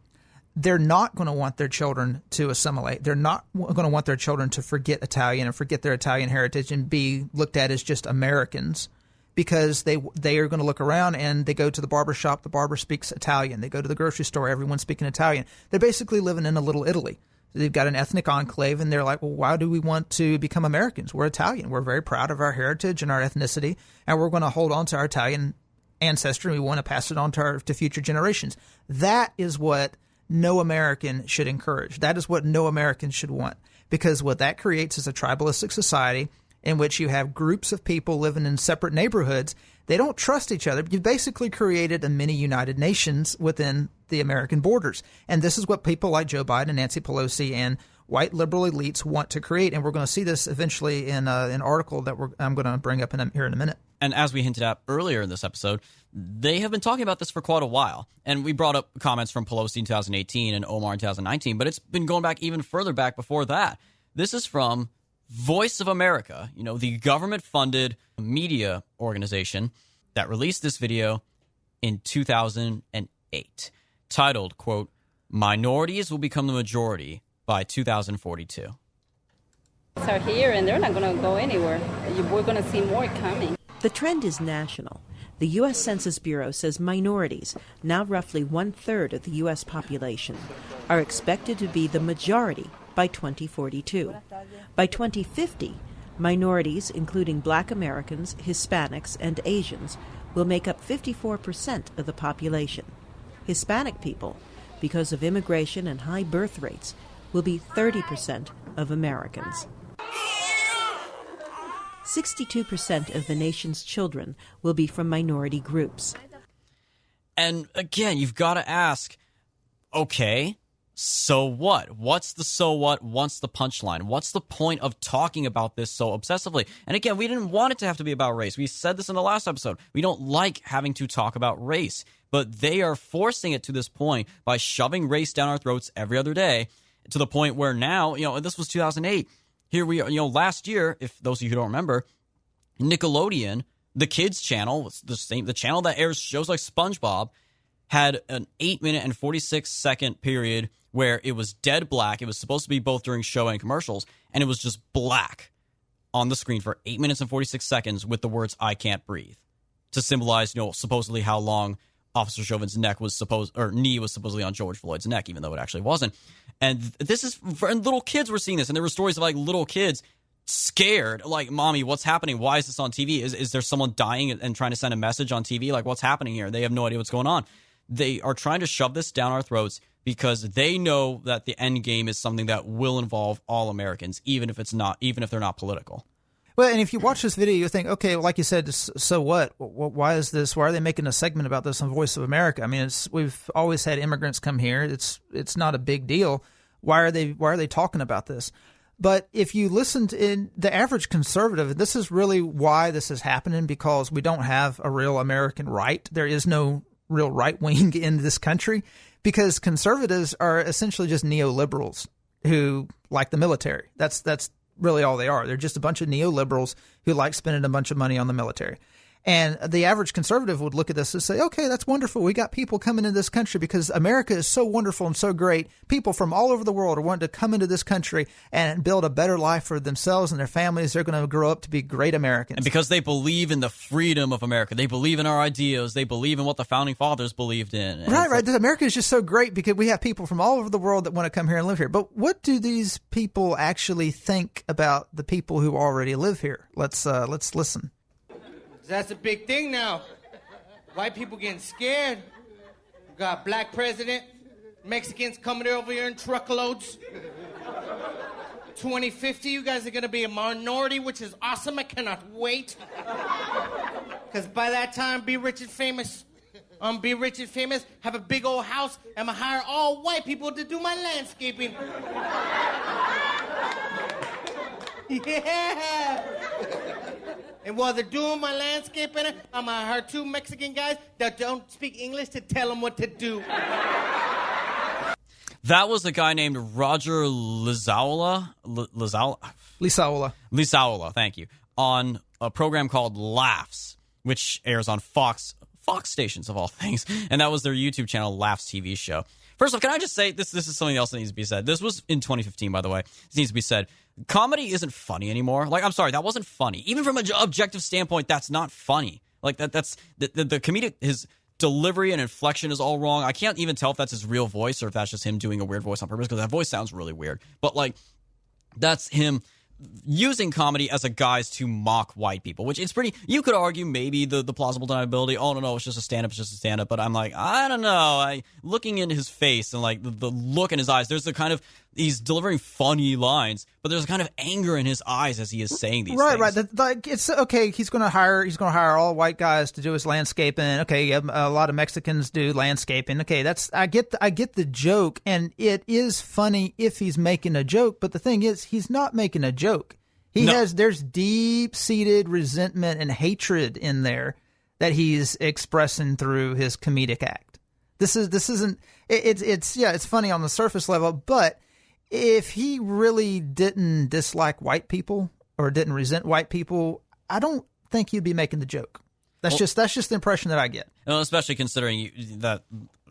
they're not going to want their children to assimilate. They're not going to want their children to forget Italian and forget their Italian heritage and be looked at as just Americans, because they are going to look around and they go to the barber shop, the barber speaks Italian. They go to the grocery store, everyone's speaking Italian. They're basically living in a little Italy. They've got an ethnic enclave, and they're like, well, why do we want to become Americans? We're Italian. We're very proud of our heritage and our ethnicity, and we're going to hold on to our Italian ancestry. We want to pass it on to future generations. That is what no American should encourage. That is what no American should want, because what that creates is a tribalistic society in which you have groups of people living in separate neighborhoods. They don't trust each other. You basically created a mini United Nations within the American borders. And this is what people like Joe Biden, Nancy Pelosi, and white liberal elites want to create. And we're going to see this eventually in an article that I'm going to bring up here in a minute. And as we hinted at earlier in this episode, they have been talking about this for quite a while. And we brought up comments from Pelosi in 2018 and Omar in 2019, but it's been going back even further back before that. This is from Voice of America, the government-funded media organization that released this video in 2008, titled, quote, "Minorities will become the majority by 2042. Are here and they're not going to go anywhere. We're going to see more coming. The trend is national. The U.S. Census Bureau says minorities, now roughly 1/3 of the U.S. population, are expected to be the majority by 2042. By 2050, minorities, including Black Americans, Hispanics, and Asians, will make up 54% of the population. Hispanic people, because of immigration and high birth rates, will be 30% of Americans. 62% of the nation's children will be from minority groups. And again, you've got to ask, okay, so what? What's the so what? What's the punchline? What's the point of talking about this so obsessively? And again, we didn't want it to have to be about race. We said this in the last episode. We don't like having to talk about race, but they are forcing it to this point by shoving race down our throats every other day, to the point where now, this was 2008. Here we are, last year, if those of you who don't remember, Nickelodeon, the kids channel, the channel that airs shows like SpongeBob, had an 8-minute and 46-second period where it was dead black. It was supposed to be both during show and commercials, and it was just black on the screen for 8 minutes and 46 seconds with the words "I can't breathe" to symbolize, supposedly how long Officer Chauvin's knee was supposedly on George Floyd's neck, even though it actually wasn't. And this is, and little kids were seeing this, and there were stories of like little kids scared, like, "Mommy, what's happening? Why is this on TV? Is there someone dying and trying to send a message on TV? Like, what's happening here?" They have no idea what's going on. They are trying to shove this down our throats because they know that the end game is something that will involve all Americans, even if they're not political. Well, and if you watch this video, you think, okay, well, like you said, so what? Why is this? Why are they making a segment about this on Voice of America? I mean, we've always had immigrants come here. It's not a big deal. Why are they talking about this? But if you listen to the average conservative, this is really why this is happening, because we don't have a real American right. There is no real right wing in this country, because conservatives are essentially just neoliberals who like the military. That's really all they are. They're just a bunch of neoliberals who like spending a bunch of money on the military. And the average conservative would look at this and say, okay, that's wonderful. We got people coming into this country because America is so wonderful and so great. People from all over the world are wanting to come into this country and build a better life for themselves and their families. They're going to grow up to be great Americans. And because they believe in the freedom of America, they believe in our ideas, they believe in what the founding fathers believed in. And right. America is just so great because we have people from all over the world that want to come here and live here. But what do these people actually think about the people who already live here? Let's listen. That's a big thing now. White people getting scared. We got black president. Mexicans coming over here in truckloads. 2050, you guys are going to be a minority, which is awesome. I cannot wait. Because by that time, be rich and famous. Be rich and famous, have a big old house, and I'm going to hire all white people to do my landscaping. Yeah. And while they're doing my landscaping, I'm going to hire 2 Mexican guys that don't speak English to tell them what to do. That was a guy named Roger Lizaola, thank you, on a program called Laughs, which airs on Fox stations of all things, and that was their YouTube channel, Laughs TV show. First off, can I just say, this is something else that needs to be said. This was in 2015, by the way. This needs to be said. Comedy isn't funny anymore. Like, I'm sorry, that wasn't funny. Even from an objective standpoint, that's not funny. Like that's the comedic, his delivery and inflection is all wrong. I can't even tell if that's his real voice or if that's just him doing a weird voice on purpose, because that voice sounds really weird. But like, that's him using comedy as a guise to mock white people, which is pretty, you could argue maybe the plausible deniability, oh no, it's just a stand-up, but I'm like, I don't know, looking in his face and like the look in his eyes, there's the kind of, he's delivering funny lines, but there's a kind of anger in his eyes as he is saying these things. Right. Like, it's okay. He's going to hire all white guys to do his landscaping. Okay, a lot of Mexicans do landscaping. Okay, I get the joke, and it is funny if he's making a joke. But the thing is, he's not making a joke. There's deep-seated resentment and hatred in there that he's expressing through his comedic act. It's funny on the surface level, but if he really didn't dislike white people or didn't resent white people, I don't think he'd be making the joke. That's just the impression that I get. Especially considering that,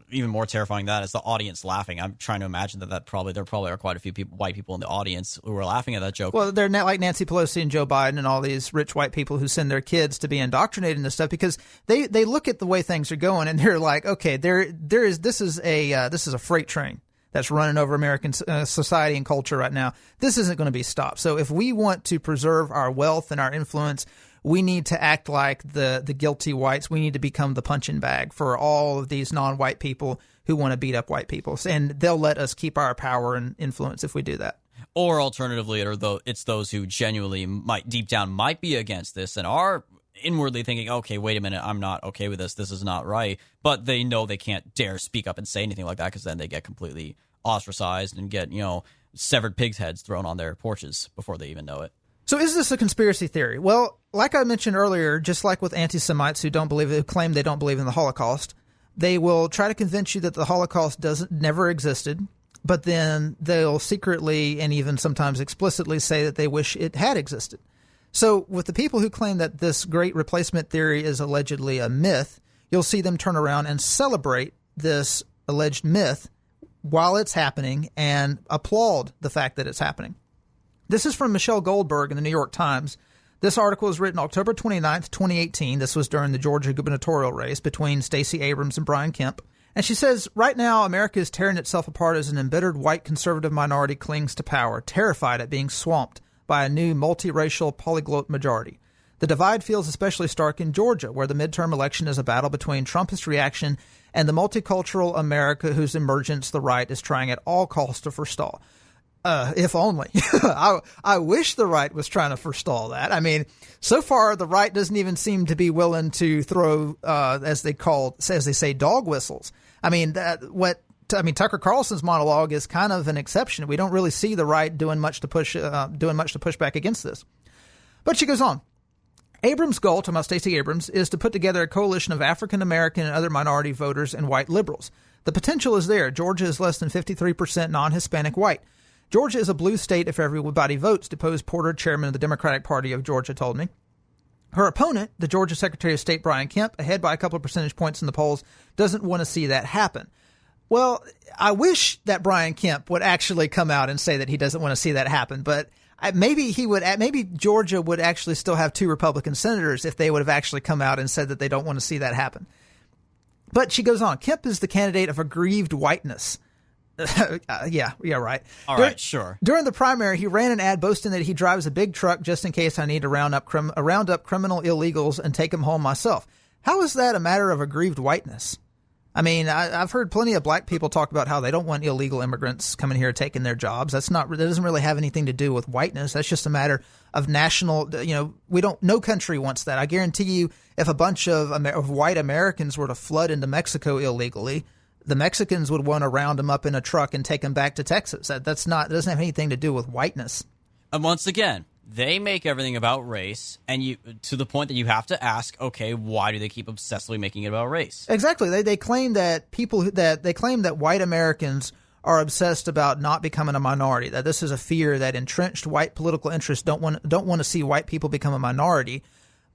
even more terrifying that is the audience laughing. I'm trying to imagine there probably are quite a few white people in the audience who are laughing at that joke. Well, they're not like Nancy Pelosi and Joe Biden and all these rich white people who send their kids to be indoctrinated in this stuff, because they look at the way things are going and they're like, okay, this is a freight train that's running over American society and culture right now. This isn't going to be stopped. So if we want to preserve our wealth and our influence, we need to act like the guilty whites. We need to become the punching bag for all of these non-white people who want to beat up white people. And they'll let us keep our power and influence if we do that. Or alternatively, it's those who genuinely deep down might be against this and are inwardly thinking, okay, wait a minute, I'm not okay with this. This is not right. But they know they can't dare speak up and say anything like that, because then they get completely ostracized and get, severed pigs' heads thrown on their porches before they even know it. So is this a conspiracy theory? Well, like I mentioned earlier, just like with anti-Semites who claim they don't believe in the Holocaust, they will try to convince you that the Holocaust never existed, but then they'll secretly and even sometimes explicitly say that they wish it had existed. So with the people who claim that this great replacement theory is allegedly a myth, you'll see them turn around and celebrate this alleged myth while it's happening and applaud the fact that it's happening. This is from Michelle Goldberg in the New York Times. This article was written October 29th, 2018. This was during the Georgia gubernatorial race between Stacey Abrams and Brian Kemp. And she says, right now, America is tearing itself apart as an embittered white conservative minority clings to power, terrified at being swamped by a new multiracial polyglot majority. The divide feels especially stark in Georgia, where the midterm election is a battle between Trumpist reaction and the multicultural America whose emergence the right is trying at all costs to forestall. If only. I wish the right was trying to forestall that. I mean, so far the right doesn't even seem to be willing to throw, as they say, dog whistles. I mean, Tucker Carlson's monologue is kind of an exception. We don't really see the right doing much to push back against this. But she goes on. Abrams' goal, talking about Stacey Abrams, is to put together a coalition of African American and other minority voters and white liberals. The potential is there. Georgia is less than 53% non-Hispanic white. Georgia is a blue state if everybody votes, deposed Porter, chairman of the Democratic Party of Georgia, told me. Her opponent, the Georgia Secretary of State Brian Kemp, ahead by a couple of percentage points in the polls, doesn't want to see that happen. Well, I wish that Brian Kemp would actually come out and say that he doesn't want to see that happen, but maybe Georgia would actually still have 2 Republican senators if they would have actually come out and said that they don't want to see that happen. But she goes on, Kemp is the candidate of aggrieved whiteness. Yeah, right. All right, sure. During the primary, he ran an ad boasting that he drives a big truck just in case I need to round up criminal illegals and take them home myself. How is that a matter of aggrieved whiteness? I mean, I've heard plenty of black people talk about how they don't want illegal immigrants coming here taking their jobs. That doesn't really have anything to do with whiteness. That's just a matter of national, no country wants that. I guarantee you, if a bunch of white Americans were to flood into Mexico illegally, the Mexicans would want to round them up in a truck and take them back to Texas. That doesn't have anything to do with whiteness. And once again, they make everything about race, and to the point that you have to ask, okay, why do they keep obsessively making it about race? Exactly. They claim that white Americans are obsessed about not becoming a minority. That this is a fear that entrenched white political interests don't want to see white people become a minority.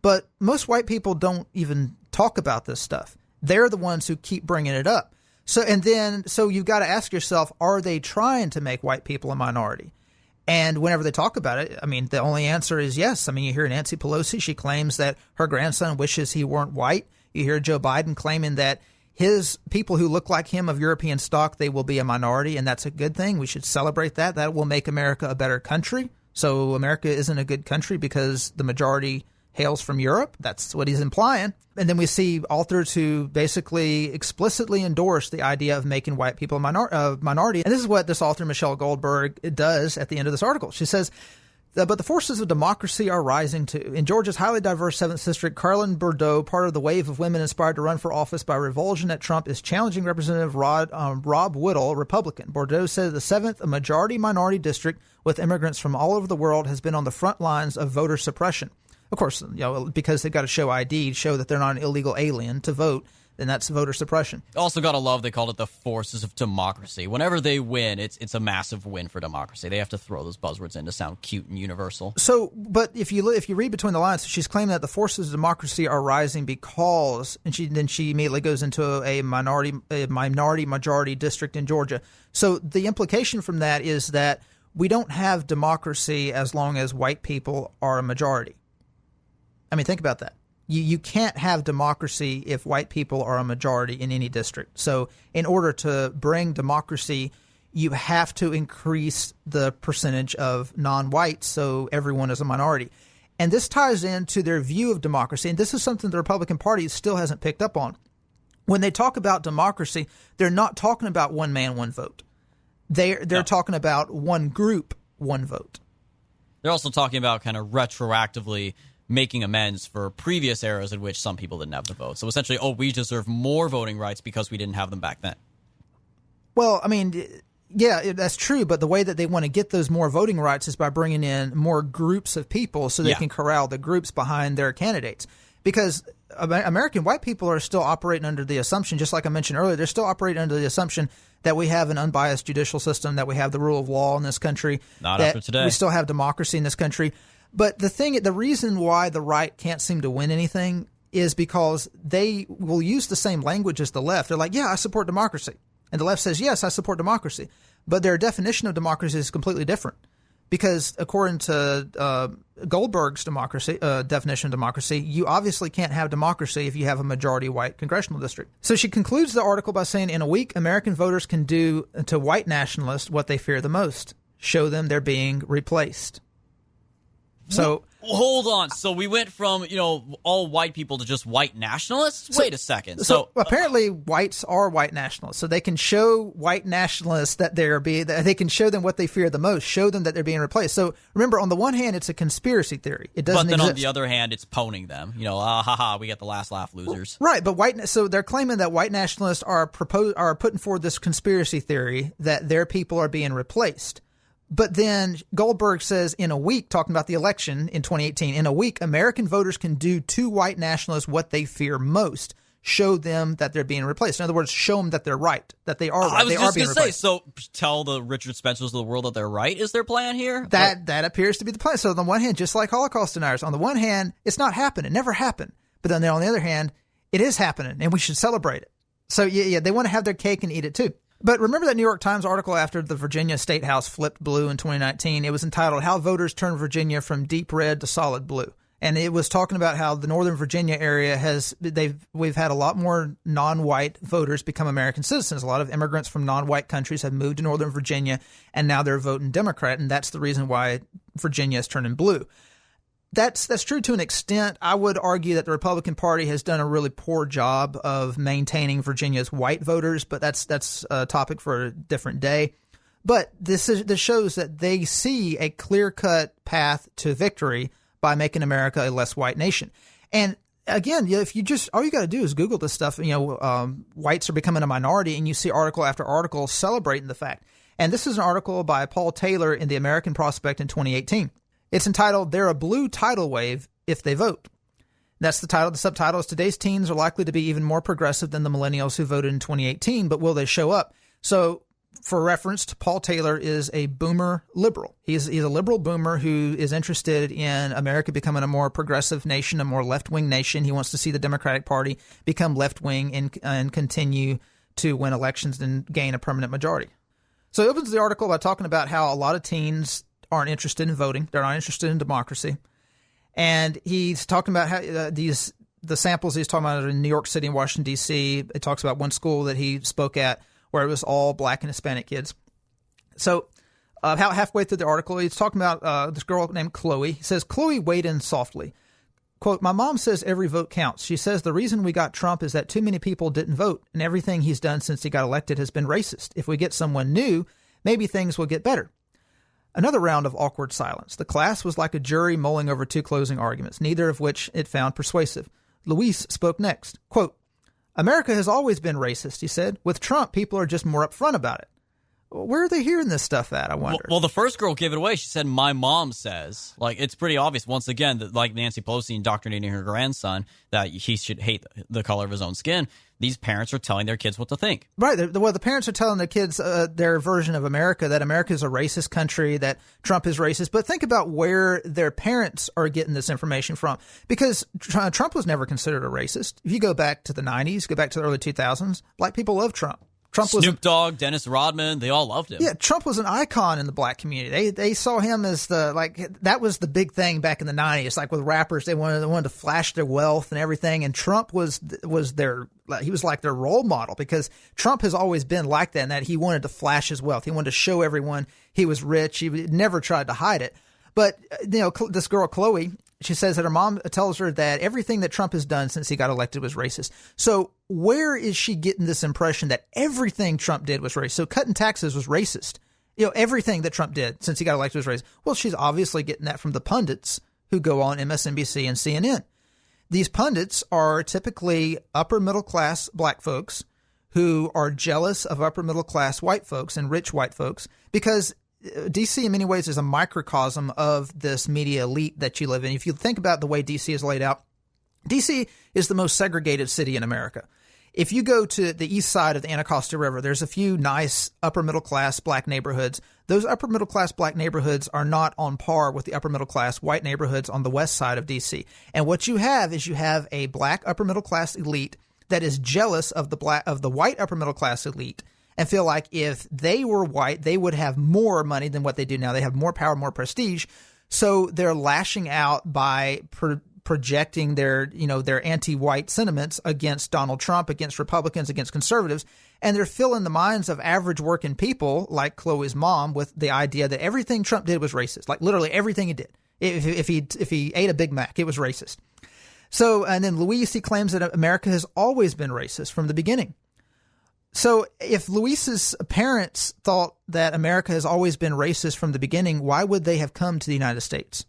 But most white people don't even talk about this stuff. They're the ones who keep bringing it up. So you've got to ask yourself, are they trying to make white people a minority? And whenever they talk about it, I mean, the only answer is yes. I mean, you hear Nancy Pelosi, she claims that her grandson wishes he weren't white. You hear Joe Biden claiming that his people who look like him of European stock, they will be a minority, and that's a good thing. We should celebrate that. That will make America a better country. So America isn't a good country because the majority hails from Europe. That's what he's implying. And then we see authors who basically explicitly endorse the idea of making white people a minority. And this is what this author, Michelle Goldberg, does at the end of this article. She says, but the forces of democracy are rising too. In Georgia's highly diverse 7th District, Carolyn Bourdeaux, part of the wave of women inspired to run for office by revulsion at Trump, is challenging Representative Rob Whittle, Republican. Bourdeaux said the 7th, a majority-minority district with immigrants from all over the world, has been on the front lines of voter suppression. Of course, because they've got to show ID, show that they're not an illegal alien to vote, then that's voter suppression. Also got to love, they called it the forces of democracy. Whenever they win, it's a massive win for democracy. They have to throw those buzzwords in to sound cute and universal. So, but if you read between the lines, she's claiming that the forces of democracy are rising because, and she immediately goes into a minority-majority district in Georgia. So the implication from that is that we don't have democracy as long as white people are a majority. I mean, think about that. You can't have democracy if white people are a majority in any district. So in order to bring democracy, you have to increase the percentage of non-whites so everyone is a minority. And this ties into their view of democracy, and this is something the Republican Party still hasn't picked up on. When they talk about democracy, they're not talking about one man, one vote. They're talking about one group, one vote. They're also talking about kind of retroactively making amends for previous eras in which some people didn't have the vote. So essentially, we deserve more voting rights because we didn't have them back then. Well, I mean, yeah, that's true. But the way that they want to get those more voting rights is by bringing in more groups of people so they can corral the groups behind their candidates. Because American white people are still operating under the assumption, just like I mentioned earlier, they're still operating under the assumption that we have an unbiased judicial system, that we have the rule of law in this country. Not after today. We still have democracy in this country. But the reason why the right can't seem to win anything is because they will use the same language as the left. They're like, yeah, I support democracy. And the left says, yes, I support democracy. But their definition of democracy is completely different. Because according to Goldberg's definition of democracy, you obviously can't have democracy if you have a majority white congressional district. So she concludes the article by saying, in a week, American voters can do to white nationalists what they fear the most: show them they're being replaced. So hold on. So we went from, all white people to just white nationalists? Wait a second. So apparently whites are white nationalists. So they can show white nationalists that they can show them what they fear the most, show them that they're being replaced. So remember, on the one hand, it's a conspiracy theory. It doesn't exist. But then on the other hand, it's pwning them. We get the last laugh, losers. Right. But so they're claiming that white nationalists are putting forward this conspiracy theory that their people are being replaced. But then Goldberg says in a week, talking about the election in 2018, in a week, American voters can do to white nationalists what they fear most: show them that they're being replaced. In other words, show them that they're right, that they are right. I was just going to say, so tell the Richard Spencers of the world that they're right is their plan here? That appears to be the plan. So on the one hand, just like Holocaust deniers, on the one hand, it's not happening. It never happened. But then on the other hand, it is happening, and we should celebrate it. So yeah, they want to have their cake and eat it too. But remember that New York Times article after the Virginia State House flipped blue in 2019? It was entitled "How Voters Turned Virginia from Deep Red to Solid Blue." And it was talking about how the Northern Virginia area we've had a lot more non-white voters become American citizens. A lot of immigrants from non-white countries have moved to Northern Virginia, and now they're voting Democrat, and that's the reason why Virginia is turning blue. That's true to an extent. I would argue that the Republican Party has done a really poor job of maintaining Virginia's white voters, but that's a topic for a different day. But this shows that they see a clear-cut path to victory by making America a less white nation. And again, if you all you got to do is Google this stuff. Whites are becoming a minority, and you see article after article celebrating the fact. And this is an article by Paul Taylor in the American Prospect in 2018. It's entitled, "They're a Blue Tidal Wave If They Vote." That's the title. The subtitle is, "Today's teens are likely to be even more progressive than the millennials who voted in 2018, but will they show up?" So, for reference, Paul Taylor is a boomer liberal. He's a liberal boomer who is interested in America becoming a more progressive nation, a more left-wing nation. He wants to see the Democratic Party become left-wing and continue to win elections and gain a permanent majority. So he opens the article by talking about how a lot of teens aren't interested in voting. They're not interested in democracy. And he's talking about how the samples he's talking about are in New York City and Washington, D.C. It talks about one school that he spoke at where it was all black and Hispanic kids. So halfway through the article, he's talking about this girl named Chloe. He says, Chloe weighed in softly. Quote, my mom says every vote counts. She says the reason we got Trump is that too many people didn't vote, and everything he's done since he got elected has been racist. If we get someone new, maybe things will get better. Another round of awkward silence. The class was like a jury mulling over two closing arguments, neither of which it found persuasive. Luis spoke next. Quote, America has always been racist, he said. With Trump, people are just more upfront about it. Where are they hearing this stuff at, I wonder? Well, the first girl gave it away. She said, my mom says. Like, it's pretty obvious, once again, that like Nancy Pelosi indoctrinating her grandson that he should hate the color of his own skin. These parents are telling their kids what to think. Right. Well, the parents are telling their kids their version of America, that America is a racist country, that Trump is racist. But think about where their parents are getting this information from. Because Trump was never considered a racist. If you go back to the 90s, go back to the early 2000s, black people loved Trump. Snoop Dogg, Dennis Rodman, they all loved him. Yeah, Trump was an icon in the black community. They saw him as that was the big thing back in the 90s. Like with rappers, they wanted to flash their wealth and everything. And Trump was like their role model, because Trump has always been like that, in that he wanted to flash his wealth. He wanted to show everyone he was rich. He never tried to hide it. But, this girl, Chloe, she says that her mom tells her that everything that Trump has done since he got elected was racist. So where is she getting this impression that everything Trump did was racist? So cutting taxes was racist. Everything that Trump did since he got elected was racist. Well, she's obviously getting that from the pundits who go on MSNBC and CNN. These pundits are typically upper middle class black folks who are jealous of upper middle class white folks and rich white folks, because D.C. in many ways is a microcosm of this media elite that you live in. If you think about the way D.C. is laid out, D.C. is the most segregated city in America. If you go to the east side of the Anacostia River, there's a few nice upper middle class black neighborhoods. Those upper middle class black neighborhoods are not on par with the upper middle class white neighborhoods on the west side of D.C. And what you have is a black upper middle class elite that is jealous of the white upper middle class elite, and feel like if they were white, they would have more money than what they do now. They have more power, more prestige. So they're lashing out by projecting their anti-white sentiments against Donald Trump, against Republicans, against conservatives. And they're filling the minds of average working people like Chloe's mom with the idea that everything Trump did was racist. Like literally everything he did. If he ate a Big Mac, it was racist. So, and then Luis, he claims that America has always been racist from the beginning. So if Luis's parents thought that America has always been racist from the beginning, why would they have come to the United States?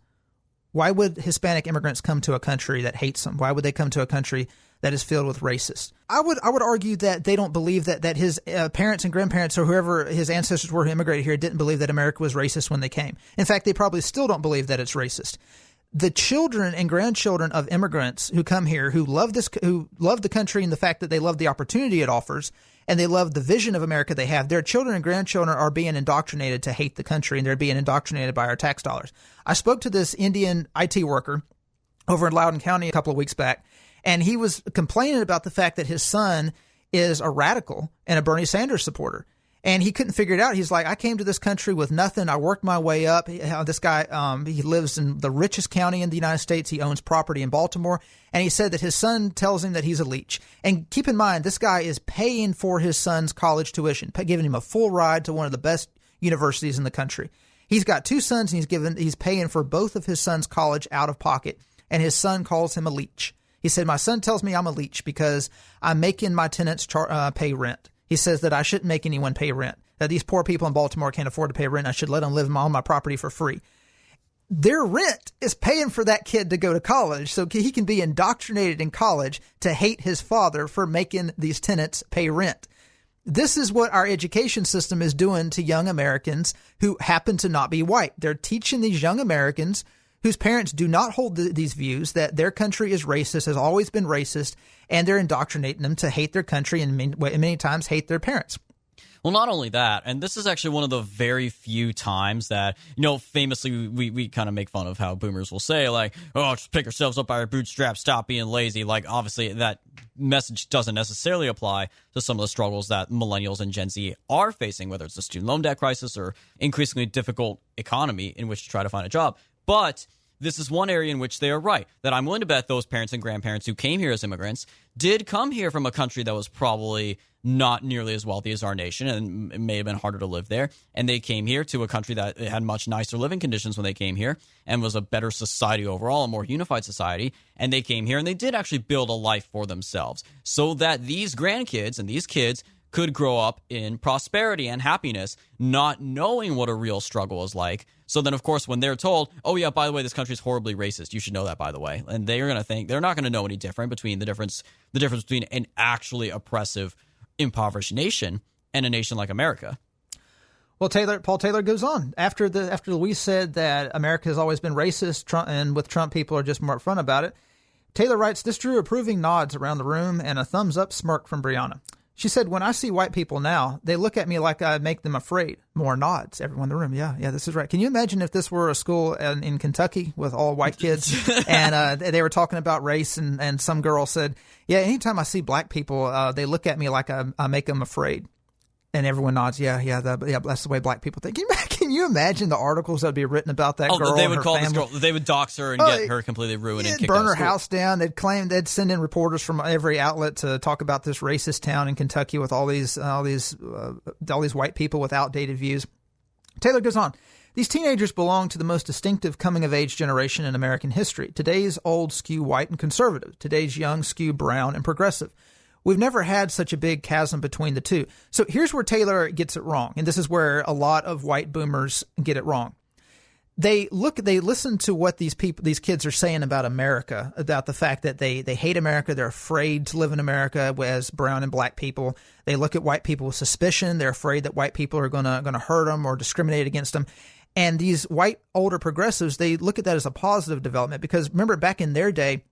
Why would Hispanic immigrants come to a country that hates them? Why would they come to a country that is filled with racists? I would argue that they don't believe that his parents and grandparents or whoever his ancestors were who immigrated here didn't believe that America was racist when they came. In fact, they probably still don't believe that it's racist. The children and grandchildren of immigrants who come here, who love the country and the fact that they love the opportunity it offers, and they love the vision of America they have, their children and grandchildren are being indoctrinated to hate the country, and they're being indoctrinated by our tax dollars. I spoke to this Indian IT worker over in Loudoun County a couple of weeks back, and he was complaining about the fact that his son is a radical and a Bernie Sanders supporter. And he couldn't figure it out. He's like, I came to this country with nothing. I worked my way up. This guy, he lives in the richest county in the United States. He owns property in Baltimore. And he said that his son tells him that he's a leech. And keep in mind, this guy is paying for his son's college tuition, giving him a full ride to one of the best universities in the country. He's got two sons, and he's paying for both of his son's college out of pocket. And his son calls him a leech. He said, my son tells me I'm a leech because I'm making my tenants pay rent. He says that I shouldn't make anyone pay rent, that these poor people in Baltimore can't afford to pay rent. I should let them live on my property for free. Their rent is paying for that kid to go to college, so he can be indoctrinated in college to hate his father for making these tenants pay rent. This is what our education system is doing to young Americans who happen to not be white. They're teaching these young Americans whose parents do not hold these views that their country is racist, has always been racist, and they're indoctrinating them to hate their country and many times hate their parents. Well, not only that, and this is actually one of the very few times that, famously we kind of make fun of how boomers will say, like, oh, just pick yourselves up by your bootstraps, stop being lazy. Like, obviously, that message doesn't necessarily apply to some of the struggles that millennials and Gen Z are facing, whether it's the student loan debt crisis or increasingly difficult economy in which to try to find a job. But this is one area in which they are right, that I'm willing to bet those parents and grandparents who came here as immigrants did come here from a country that was probably not nearly as wealthy as our nation, and it may have been harder to live there. And they came here to a country that had much nicer living conditions when they came here and was a better society overall, a more unified society. And they came here and they did actually build a life for themselves so that these grandkids and these kids could grow up in prosperity and happiness, not knowing what a real struggle is like. So then, of course, when they're told, oh, yeah, by the way, this country is horribly racist, you should know that, by the way. And they're going to think they're not going to know any different between the difference between an actually oppressive, impoverished nation and a nation like America. Well, Paul Taylor goes on. After Luis said that America has always been racist, and with Trump, people are just more upfront about it, Taylor writes, this drew approving nods around the room and a thumbs-up smirk from Brianna. She said, when I see white people now, they look at me like I make them afraid. More nods. Everyone in the room. Yeah, this is right. Can you imagine if this were a school in Kentucky with all white kids and they were talking about race and some girl said, yeah, anytime I see black people, they look at me like I make them afraid. And everyone nods. Yeah, that's the way black people think. Can you imagine the articles that would be written about that girl? They would call this girl. They would dox her and get her completely ruined and kicked out of burn her school. house down. They'd send in reporters from every outlet to talk about this racist town in Kentucky with all these white people with outdated views. Taylor goes on. These teenagers belong to the most distinctive coming-of-age generation in American history. Today's old skew white and conservative. Today's young skew brown and progressive. We've never had such a big chasm between the two. So here's where Taylor gets it wrong, and this is where a lot of white boomers get it wrong. They listen to what these kids are saying about America, about the fact that they hate America, they're afraid to live in America as brown and black people. They look at white people with suspicion. They're afraid that white people are going to hurt them or discriminate against them. And these white older progressives, they look at that as a positive development because remember back in their day,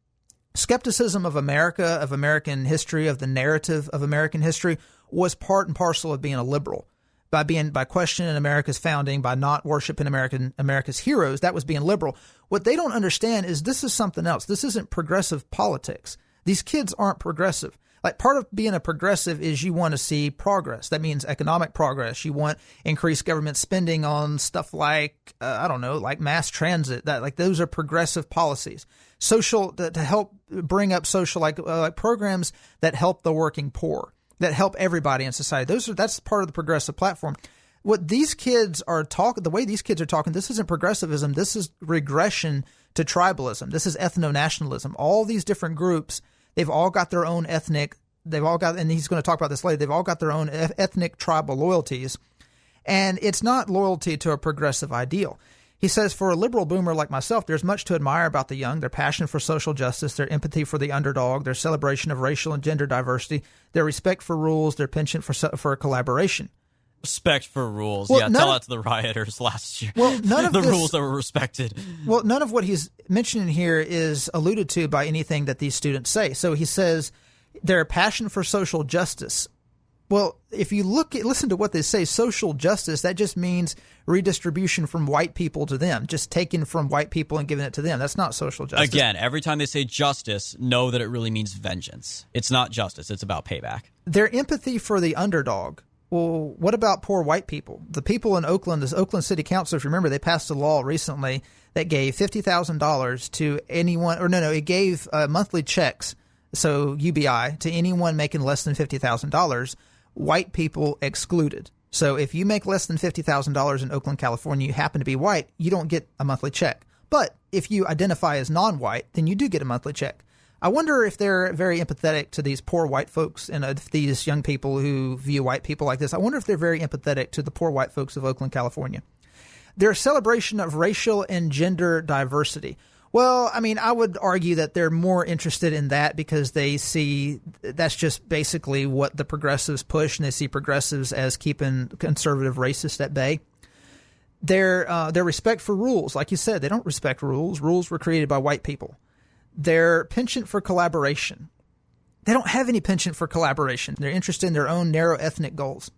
skepticism of America, of American history, of the narrative of American history was part and parcel of being a liberal. By questioning America's founding, by not worshiping America's heroes, that was being liberal. What they don't understand is this is something else. This isn't progressive politics. These kids aren't progressive. Like part of being a progressive is you want to see progress. That means economic progress. You want increased government spending on stuff like, like mass transit. Those are progressive policies. Social to help bring up social like programs that help the working poor, that help everybody in society. That's part of the progressive platform. What these kids are talking, the way these kids are talking, this isn't progressivism. This is regression to tribalism. This is ethno-nationalism. All these different groups, they've all got their own ethnic. They've all got, and he's going to talk about this later. They've all got their own ethnic tribal loyalties, and it's not loyalty to a progressive ideal. He says, for a liberal boomer like myself, there's much to admire about the young, their passion for social justice, their empathy for the underdog, their celebration of racial and gender diversity, their respect for rules, their penchant for collaboration. Respect for rules. Well, tell that to the rioters last year. Well, none of the this, rules that were respected. Well, none of what he's mentioning here is alluded to by anything that these students say. So he says their passion for social justice. Well, if you listen to what they say, social justice, that just means redistribution from white people to them, just taking from white people and giving it to them. That's not social justice. Again, every time they say justice, know that it really means vengeance. It's not justice. It's about payback. Their empathy for the underdog. Well, what about poor white people? The people in Oakland, this Oakland City Council, if you remember, they passed a law recently that gave $50,000 to anyone, it gave monthly checks, so UBI, to anyone making less than $50,000. White people excluded. So if you make less than $50,000 in Oakland, California, you happen to be white, you don't get a monthly check. But if you identify as non-white, then you do get a monthly check. I wonder if they're very empathetic to these poor white folks and these young people who view white people like this. I wonder if they're very empathetic to the poor white folks of Oakland, California. Their celebration of racial and gender diversity. Well, I mean, I would argue that they're more interested in that because they see that's just basically what the progressives push, and they see progressives as keeping conservative racists at bay. Their respect for rules, like you said, they don't respect rules. Rules were created by white people. Their penchant for collaboration. They don't have any penchant for collaboration. They're interested in their own narrow ethnic goals.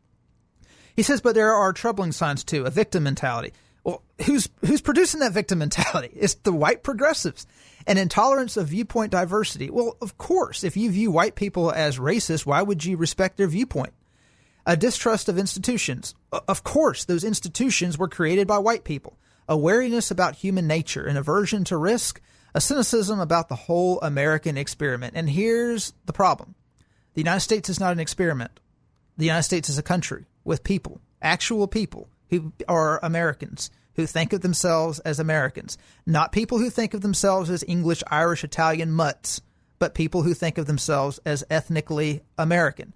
He says, but there are troubling signs too, a victim mentality. Well, who's producing that victim mentality? It's the white progressives. An intolerance of viewpoint diversity. Well, of course, if you view white people as racist, why would you respect their viewpoint? A distrust of institutions. Of course, those institutions were created by white people. A wariness about human nature, an aversion to risk, a cynicism about the whole American experiment. And here's the problem. The United States is not an experiment. The United States is a country with people, actual people who are Americans, who think of themselves as Americans. Not people who think of themselves as English, Irish, Italian mutts, but people who think of themselves as ethnically American.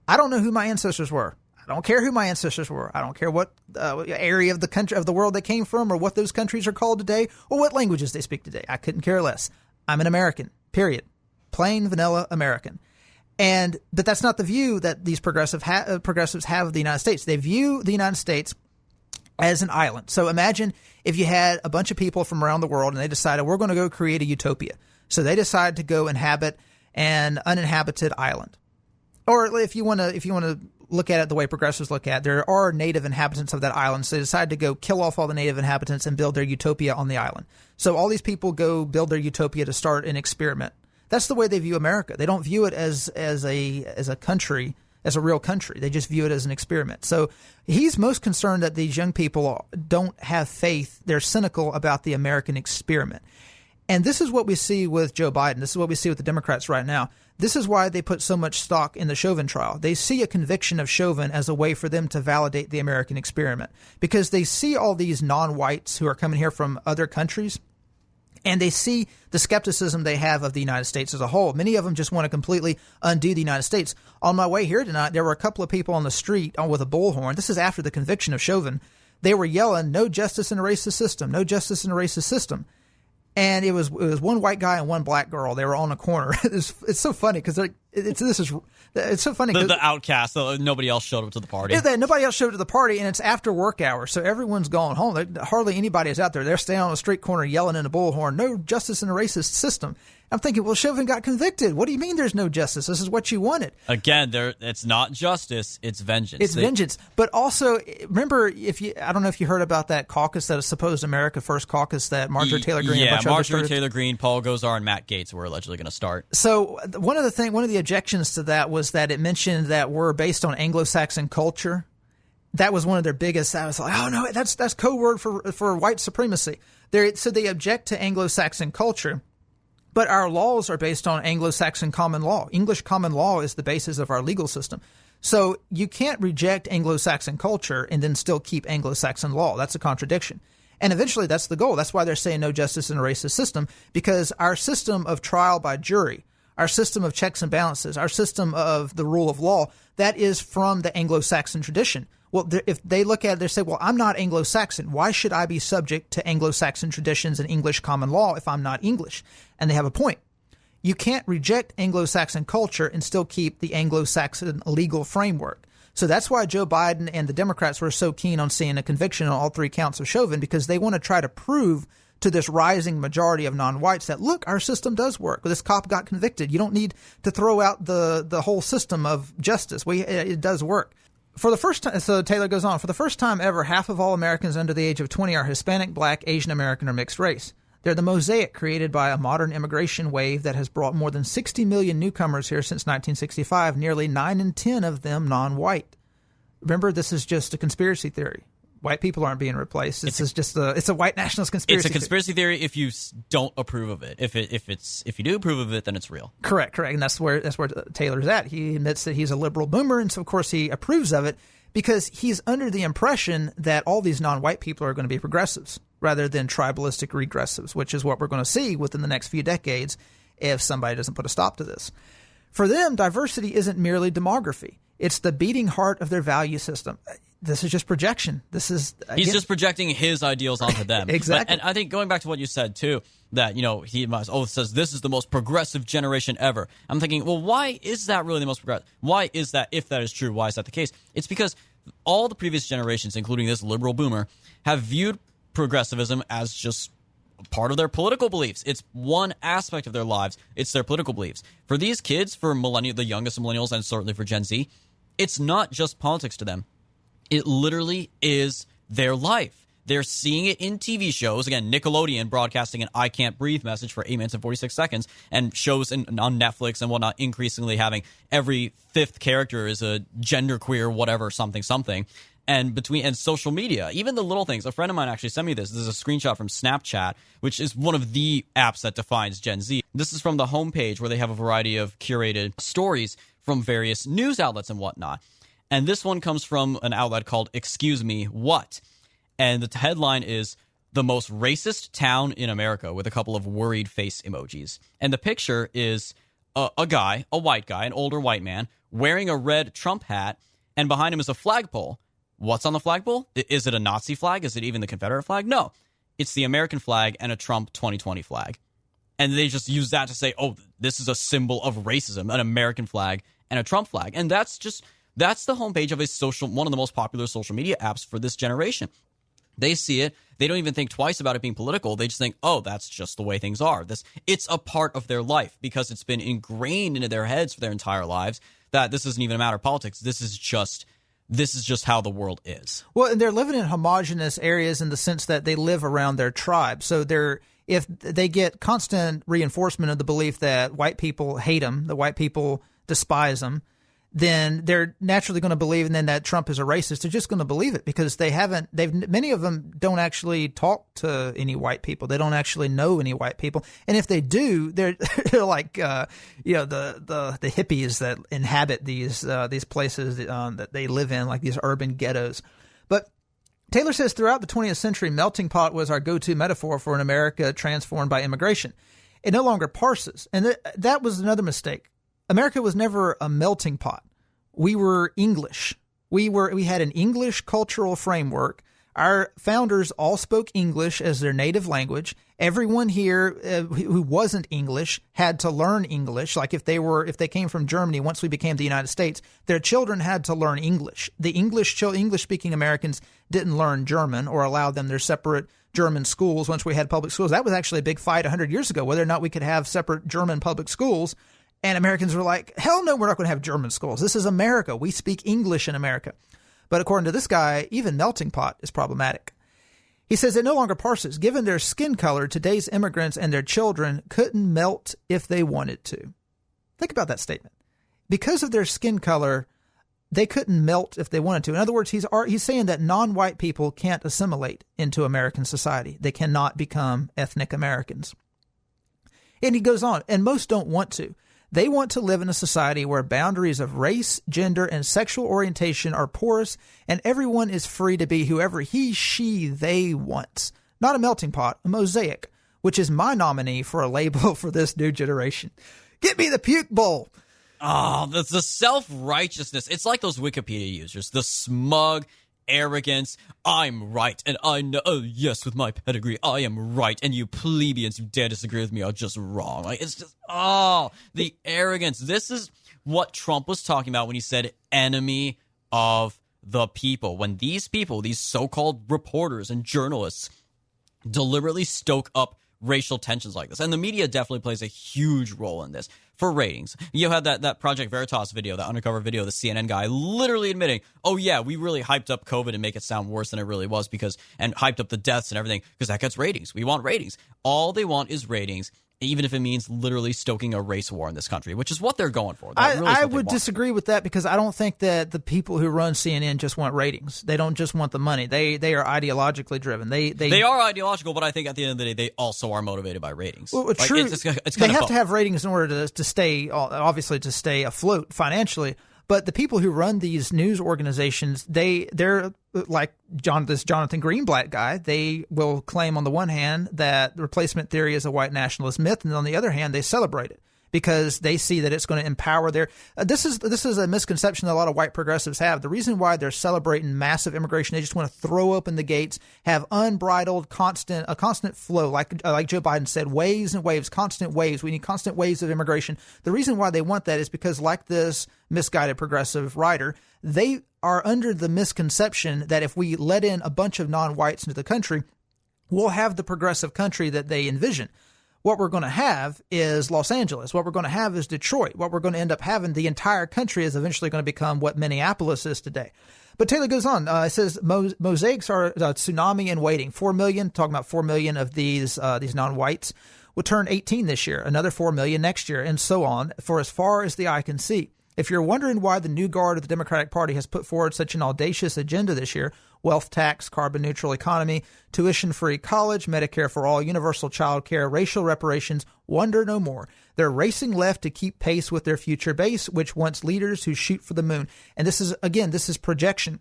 I don't know who my ancestors were. I don't care who my ancestors were. I don't care what area of the country, of the world they came from, or what those countries are called today, or what languages they speak today. I couldn't care less. I'm an American, period. Plain vanilla American. But that's not the view that these progressives have of the United States. They view the United States as an island. So imagine if you had a bunch of people from around the world and they decided we're going to go create a utopia. So they decide to go inhabit an uninhabited island. Or if you want to look at it the way progressives look at it, there are native inhabitants of that island. So they decide to go kill off all the native inhabitants and build their utopia on the island. So all these people go build their utopia to start an experiment. That's the way they view America. They don't view it as a country, as a real country. They just view it as an experiment. So he's most concerned that these young people don't have faith. They're cynical about the American experiment. And this is what we see with Joe Biden. This is what we see with the Democrats right now. This is why they put so much stock in the Chauvin trial. They see a conviction of Chauvin as a way for them to validate the American experiment, because they see all these non-whites who are coming here from other countries, and they see the skepticism they have of the United States as a whole. Many of them just want to completely undo the United States. On my way here tonight, there were a couple of people on the street with a bullhorn. This is after the conviction of Chauvin. They were yelling, "No justice in a racist system, no justice in a racist system." And it was one white guy and one black girl. They were on a corner. It's so funny because it's so funny. The outcast. Nobody else showed up to the party. Yeah, nobody else showed up to the party, and it's after work hours, so everyone's gone home. Hardly anybody is out there. They're standing on a street corner yelling in a bullhorn, "No justice in a racist system." I'm thinking, well, Chauvin got convicted. What do you mean there's no justice? This is what you wanted. Again, it's not justice, it's vengeance. It's vengeance. But also, remember, I don't know if you heard about that caucus, that supposed America First caucus that Marjorie Taylor Greene and a bunch of others started. Taylor Greene, Paul Gosar, and Matt Gaetz were allegedly going to start. So one of the objections to that was that it mentioned that we're based on Anglo-Saxon culture. That was one of their biggest. I was like, oh no, that's code word for white supremacy. So they object to Anglo-Saxon culture. But our laws are based on Anglo-Saxon common law. English common law is the basis of our legal system. So you can't reject Anglo-Saxon culture and then still keep Anglo-Saxon law. That's a contradiction. And eventually that's the goal. That's why they're saying no justice in a racist system, because our system of trial by jury, our system of checks and balances, our system of the rule of law, that is from the Anglo-Saxon tradition. Well, if they look at it, they say, well, I'm not Anglo-Saxon. Why should I be subject to Anglo-Saxon traditions and English common law if I'm not English? And they have a point. You can't reject Anglo-Saxon culture and still keep the Anglo-Saxon legal framework. So that's why Joe Biden and the Democrats were so keen on seeing a conviction on all three counts of Chauvin, because they want to try to prove to this rising majority of non-whites that, look, our system does work. This cop got convicted. You don't need to throw out the whole system of justice. It does work. For the first time, so Taylor goes on, for the first time ever, half of all Americans under the age of 20 are Hispanic, Black, Asian American, or mixed race. They're the mosaic created by a modern immigration wave that has brought more than 60 million newcomers here since 1965, nearly 9 in 10 of them non-white. Remember, this is just a conspiracy theory. White people aren't being replaced. It's a white nationalist conspiracy. It's a conspiracy theory if you don't approve of it. If you do approve of it, then it's real. Correct. And that's where Taylor's at. He admits that he's a liberal boomer, and so of course he approves of it because he's under the impression that all these non-white people are going to be progressives rather than tribalistic regressives, which is what we're going to see within the next few decades if somebody doesn't put a stop to this. For them, diversity isn't merely demography. It's the beating heart of their value system. This is just projection. He's just projecting his ideals onto them. Exactly. And I think going back to what you said too, that he says this is the most progressive generation ever. I'm thinking, well, why is that really the most progressive? Why is that? If that is true, why is that the case? It's because all the previous generations, including this liberal boomer, have viewed progressivism as just part of their political beliefs. It's one aspect of their lives. It's their political beliefs. For these kids, for the youngest millennials, and certainly for Gen Z, it's not just politics to them. It literally is their life. They're seeing it in TV shows. Again, Nickelodeon broadcasting an I Can't Breathe message for 8 minutes and 46 seconds, and shows on Netflix and whatnot increasingly having every fifth character is a genderqueer, whatever, something. And social media, even the little things. A friend of mine actually sent me this. This is a screenshot from Snapchat, which is one of the apps that defines Gen Z. This is from the homepage where they have a variety of curated stories from various news outlets and whatnot. And this one comes from an outlet called Excuse Me What? And the headline is "The Most Racist Town in America" with a couple of worried face emojis. And the picture is a white guy, an older white man, wearing a red Trump hat, and behind him is a flagpole. What's on the flagpole? Is it a Nazi flag? Is it even the Confederate flag? No. It's the American flag and a Trump 2020 flag. And they just use that to say, oh, this is a symbol of racism, an American flag and a Trump flag. And that's the homepage of one of the most popular social media apps for this generation. They see it. They don't even think twice about it being political. They just think, oh, that's just the way things are. It's a part of their life because it's been ingrained into their heads for their entire lives that this isn't even a matter of politics. This is just how the world is. Well, and they're living in homogenous areas in the sense that they live around their tribe. So if they get constant reinforcement of the belief that white people hate them, that white people despise them, then they're naturally going to believe, and then that Trump is a racist. They're just going to believe it because many of them don't actually talk to any white people. They don't actually know any white people. And if they do, they're like, the hippies that inhabit these places that they live in, like these urban ghettos. But Taylor says throughout the 20th century, melting pot was our go-to metaphor for an America transformed by immigration. It no longer parses. And that was another mistake. America was never a melting pot. We were English. We had an English cultural framework. Our founders all spoke English as their native language. Everyone here who wasn't English had to learn English. Like if they came from Germany, once we became the United States, their children had to learn English. The English-speaking Americans didn't learn German or allow them their separate German schools once we had public schools. That was actually a big fight 100 years ago, whether or not we could have separate German public schools. And Americans were like, hell no, we're not going to have German schools. This is America. We speak English in America. But according to this guy, even melting pot is problematic. He says it no longer parses. Given their skin color, today's immigrants and their children couldn't melt if they wanted to. Think about that statement. Because of their skin color, they couldn't melt if they wanted to. In other words, he's saying that non-white people can't assimilate into American society. They cannot become ethnic Americans. And he goes on, and most don't want to. They want to live in a society where boundaries of race, gender, and sexual orientation are porous, and everyone is free to be whoever he, she, they wants. Not a melting pot, a mosaic, which is my nominee for a label for this new generation. Get me the puke bowl. Oh, the self-righteousness. It's like those Wikipedia users, the smug arrogance. I'm right, and I know, oh yes, with my pedigree, I am right, and you plebeians who dare disagree with me are just wrong. Like, it's just, the arrogance. This is what Trump was talking about when he said enemy of the people. When these people, these so-called reporters and journalists, deliberately stoke up racial tensions like this. And the media definitely plays a huge role in this for ratings. You had that Project Veritas video, that undercover video, the CNN guy literally admitting, oh yeah, we really hyped up COVID and make it sound worse than it really was and hyped up the deaths and everything because that gets ratings. We want ratings. All they want is ratings, even if it means literally stoking a race war in this country, which is what they're going for. I would disagree with that because I don't think that the people who run CNN just want ratings. They don't just want the money. They are ideologically driven. They are ideological, but I think at the end of the day, they also are motivated by ratings. Well, true. They have to have ratings in order to stay, obviously, to stay afloat financially. But the people who run these news organizations, they're like this Jonathan Greenblatt guy. They will claim on the one hand that the replacement theory is a white nationalist myth, and on the other hand, they celebrate it because they see that it's going to empower their. This is a misconception that a lot of white progressives have. The reason why they're celebrating massive immigration, they just want to throw open the gates, have unbridled, a constant flow, like Joe Biden said, waves and waves, constant waves. We need constant waves of immigration. The reason why they want that is because, like this misguided progressive writer, they are under the misconception that if we let in a bunch of non-whites into the country, we'll have the progressive country that they envision. what we're going to have is Los Angeles. What we're going to have is Detroit. What we're going to end up having, the entire country is eventually going to become what Minneapolis is today. But Taylor goes on. It says mosaics are a tsunami in waiting. 4 million, talking about 4 million of these non-whites, will turn 18 this year, another 4 million next year, and so on, for as far as the eye can see. If you're wondering why the new guard of the Democratic Party has put forward such an audacious agenda this year, wealth tax, carbon-neutral economy, tuition-free college, Medicare for all, universal child care, racial reparations, wonder no more. They're racing left to keep pace with their future base, which wants leaders who shoot for the moon. And this is projection.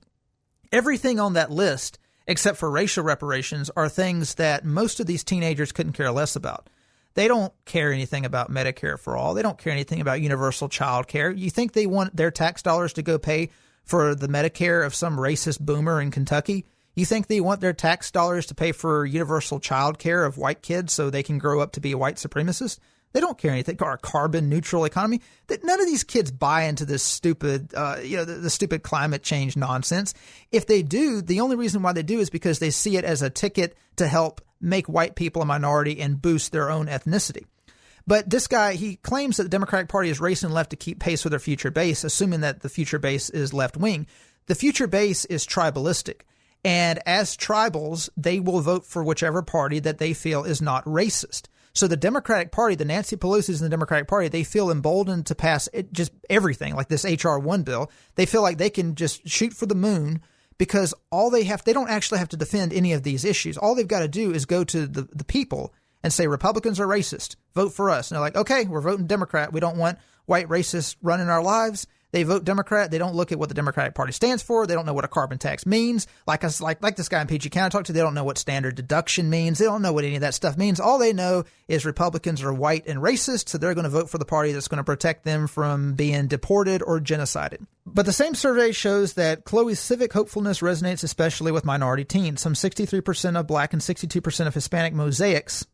Everything on that list, except for racial reparations, are things that most of these teenagers couldn't care less about. They don't care anything about Medicare for all. They don't care anything about universal child care. You think they want their tax dollars to go pay for the Medicare of some racist boomer in Kentucky? You think they want their tax dollars to pay for universal child care of white kids so they can grow up to be a white supremacist? They don't care anything. Or a carbon neutral economy. None of these kids buy into this stupid, the stupid climate change nonsense. If they do, the only reason why they do is because they see it as a ticket to help make white people a minority and boost their own ethnicity. But this guy, he claims that the Democratic Party is racing left to keep pace with their future base, assuming that the future base is left wing. The future base is tribalistic. And as tribals, they will vote for whichever party that they feel is not racist. So the Democratic Party, the Nancy Pelosi's in the Democratic Party, they feel emboldened to pass just everything, like this H.R. 1 bill. They feel like they can just shoot for the moon because they don't actually have to defend any of these issues. All they've got to do is go to the people and say, Republicans are racist. Vote for us. And they're like, okay, we're voting Democrat. We don't want white racists running our lives. They vote Democrat. They don't look at what the Democratic Party stands for. They don't know what a carbon tax means. Like this guy in PG County I talked to, they don't know what standard deduction means. They don't know what any of that stuff means. All they know is Republicans are white and racist, so they're going to vote for the party that's going to protect them from being deported or genocided. But the same survey shows that Chloe's civic hopefulness resonates especially with minority teens. Some 63% of black and 62% of Hispanic mosaics.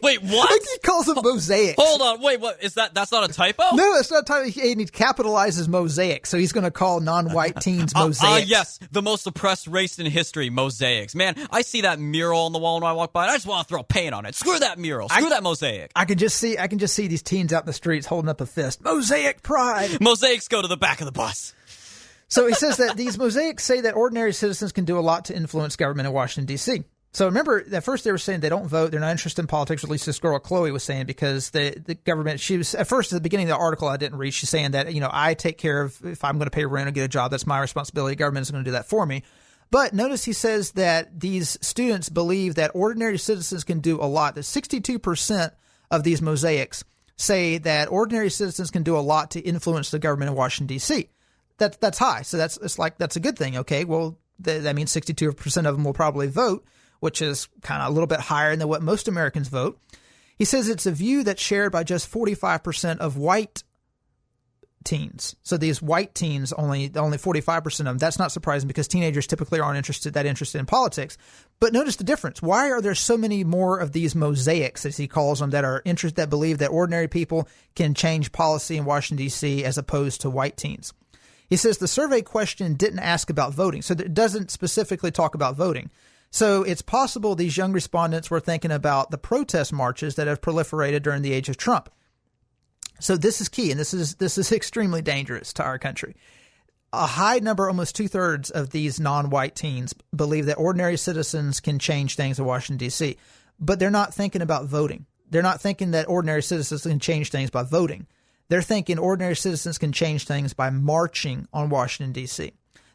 Wait, what? He calls them mosaics. Hold on, wait, what is that? That's not a typo? No, it's not a typo. He capitalizes mosaic, so he's going to call non-white teens mosaics. Yes, the most oppressed race in history, mosaics. Man, I see that mural on the wall when I walk by, and I just want to throw paint on it. Screw that mural. Screw that mosaic. I can just see these teens out in the streets holding up a fist. Mosaic pride. Mosaics go to the back of the bus. So he says that these mosaics say that ordinary citizens can do a lot to influence government in Washington, D.C. So remember, at first they were saying they don't vote, they're not interested in politics, or at least this girl Chloe was saying, because the government, she was, at first at the beginning of the article I didn't read, she's saying that, I take care of, if I'm going to pay rent or get a job, that's my responsibility, the government is going to do that for me. But notice he says that these students believe that ordinary citizens can do a lot, that 62% of these mosaics say that ordinary citizens can do a lot to influence the government in Washington, D.C. That's high, so that's a good thing, okay? Well, that means 62% of them will probably vote, which is kind of a little bit higher than what most Americans vote. He says it's a view that's shared by just 45% of white teens. So these white teens, only 45% of them. That's not surprising because teenagers typically aren't interested in politics. But notice the difference. Why are there so many more of these mosaics, as he calls them, that believe that ordinary people can change policy in Washington, D.C. as opposed to white teens? He says the survey question didn't ask about voting, so it doesn't specifically talk about voting. So it's possible these young respondents were thinking about the protest marches that have proliferated during the age of Trump. So this is key, and this is extremely dangerous to our country. A high number, almost 2/3 of these non-white teens believe that ordinary citizens can change things in Washington, D.C., but they're not thinking about voting. They're not thinking that ordinary citizens can change things by voting. They're thinking ordinary citizens can change things by marching on Washington, D.C.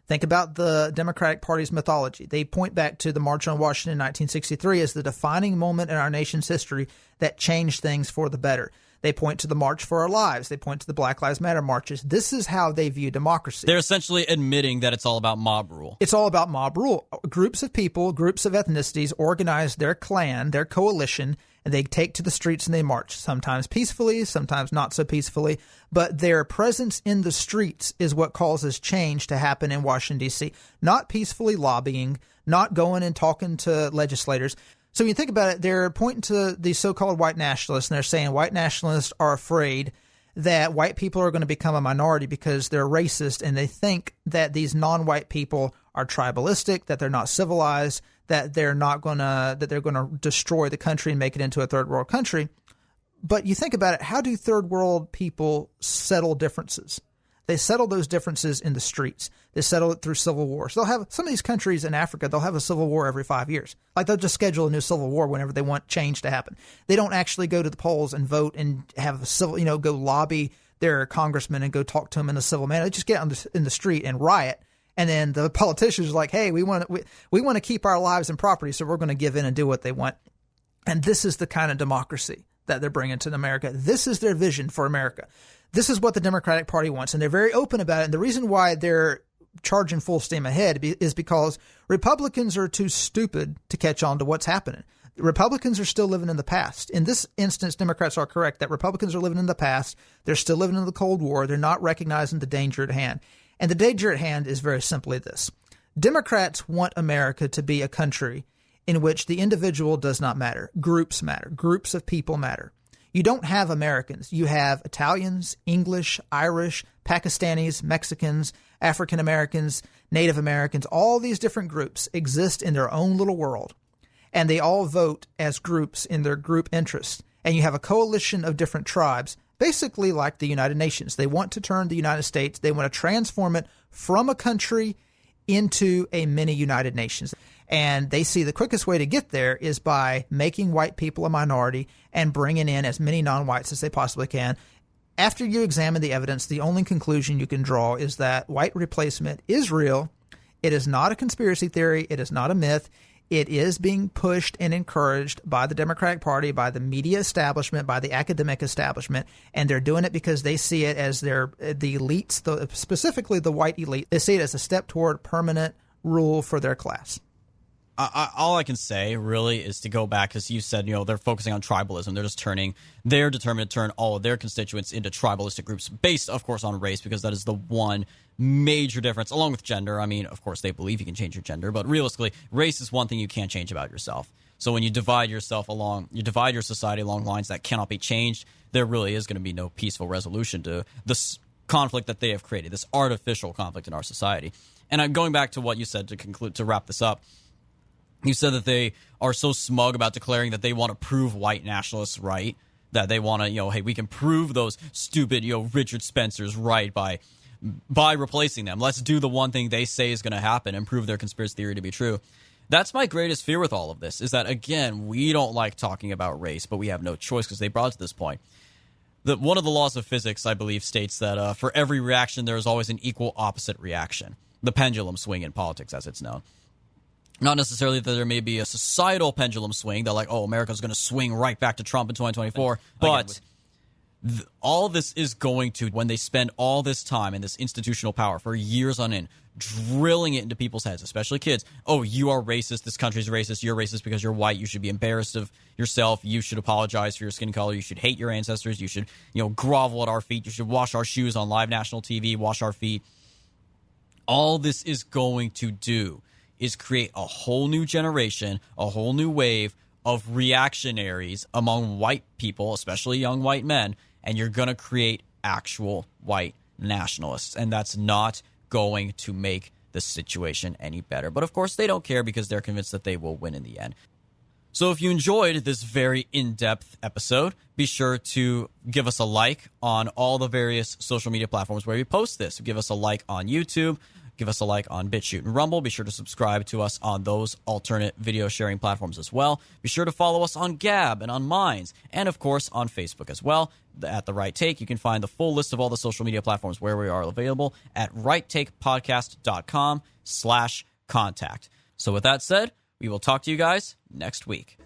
Think about the Democratic Party's mythology. They point back to the March on Washington in 1963 as the defining moment in our nation's history that changed things for the better. They point to the March for Our Lives. They point to the Black Lives Matter marches. This is how they view democracy. They're essentially admitting that it's all about mob rule. It's all about mob rule. Groups of people, groups of ethnicities organize their clan, their coalition, and they take to the streets and they march, sometimes peacefully, sometimes not so peacefully. But their presence in the streets is what causes change to happen in Washington, D.C. Not peacefully lobbying, not going and talking to legislators. So when you think about it, they're pointing to the so-called white nationalists, and they're saying white nationalists are afraid that white people are going to become a minority because they're racist, and they think that these non-white people are tribalistic, that they're not civilized, that they're going to destroy the country and make it into a third world country. But you think about it, how do third world people settle differences? They settle those differences in the streets. They settle it through civil wars. They'll have some of these countries in Africa, they'll have a civil war every 5 years. Like they'll just schedule a new civil war whenever they want change to happen. They don't actually go to the polls and vote and have a civil, go lobby their congressman and go talk to them in a civil manner. They just get in the street and riot. And then the politicians are like, hey, we want to keep our lives and property, so we're going to give in and do what they want. And this is the kind of democracy that they're bringing to America. This is their vision for America. This is what the Democratic Party wants, and they're very open about it. And the reason why they're charging full steam ahead is because Republicans are too stupid to catch on to what's happening. Republicans are still living in the past. In this instance, Democrats are correct that Republicans are living in the past. They're still living in the Cold War. They're not recognizing the danger at hand. And the danger at hand is very simply this. Democrats want America to be a country in which the individual does not matter. Groups matter. Groups of people matter. You don't have Americans. You have Italians, English, Irish, Pakistanis, Mexicans, African Americans, Native Americans. All these different groups exist in their own little world, and they all vote as groups in their group interests. And you have a coalition of different tribes, basically like the United Nations. They want to turn the United States, they want to transform it from a country into a mini United Nations. And they see the quickest way to get there is by making white people a minority and bringing in as many non-whites as they possibly can. After you examine the evidence, the only conclusion you can draw is that white replacement is real. It is not a conspiracy theory. It is not a myth. It is being pushed and encouraged by the Democratic Party, by the media establishment, by the academic establishment, and they're doing it because they see it as the elites, specifically the white elite. They see it as a step toward permanent rule for their class. All I can say really is to go back, because you said, they're focusing on tribalism. They're determined to turn all of their constituents into tribalistic groups based, of course, on race, because that is the one major difference, along with gender. I mean, of course, they believe you can change your gender, but realistically, race is one thing you can't change about yourself. So when you divide your society along lines that cannot be changed, there really is going to be no peaceful resolution to this conflict that they have created, this artificial conflict in our society. And I'm going back to what you said to wrap this up. You said that they are so smug about declaring that they want to prove white nationalists right, that they want to, hey, we can prove those stupid, Richard Spencers right by replacing them. Let's do the one thing they say is going to happen and prove their conspiracy theory to be true. That's my greatest fear with all of this, is that, again, we don't like talking about race, but we have no choice because they brought it to this point. One of the laws of physics, I believe, states that for every reaction, there is always an equal opposite reaction. The pendulum swing in politics, as it's known. Not necessarily that there may be a societal pendulum swing that America's going to swing right back to Trump in 2024, but all this is going to, when they spend all this time and this institutional power for years on end, drilling it into people's heads, especially kids. Oh, you are racist. This country's racist. You're racist because you're white. You should be embarrassed of yourself. You should apologize for your skin color. You should hate your ancestors. You should, grovel at our feet. You should wash our shoes on live national TV, wash our feet. All this is going to do is create a whole new generation, a whole new wave of reactionaries among white people, especially young white men, and you're going to create actual white nationalists. And that's not going to make the situation any better. But of course, they don't care because they're convinced that they will win in the end. So if you enjoyed this very in-depth episode, be sure to give us a like on all the various social media platforms where we post this. Give us a like on YouTube. Give us a like on BitChute and Rumble. Be sure to subscribe to us on those alternate video sharing platforms as well. Be sure to follow us on Gab and on Minds, and of course on Facebook as well. At The Right Take, you can find the full list of all the social media platforms where we are available at righttakepodcast.com/contact. So with that said, we will talk to you guys next week.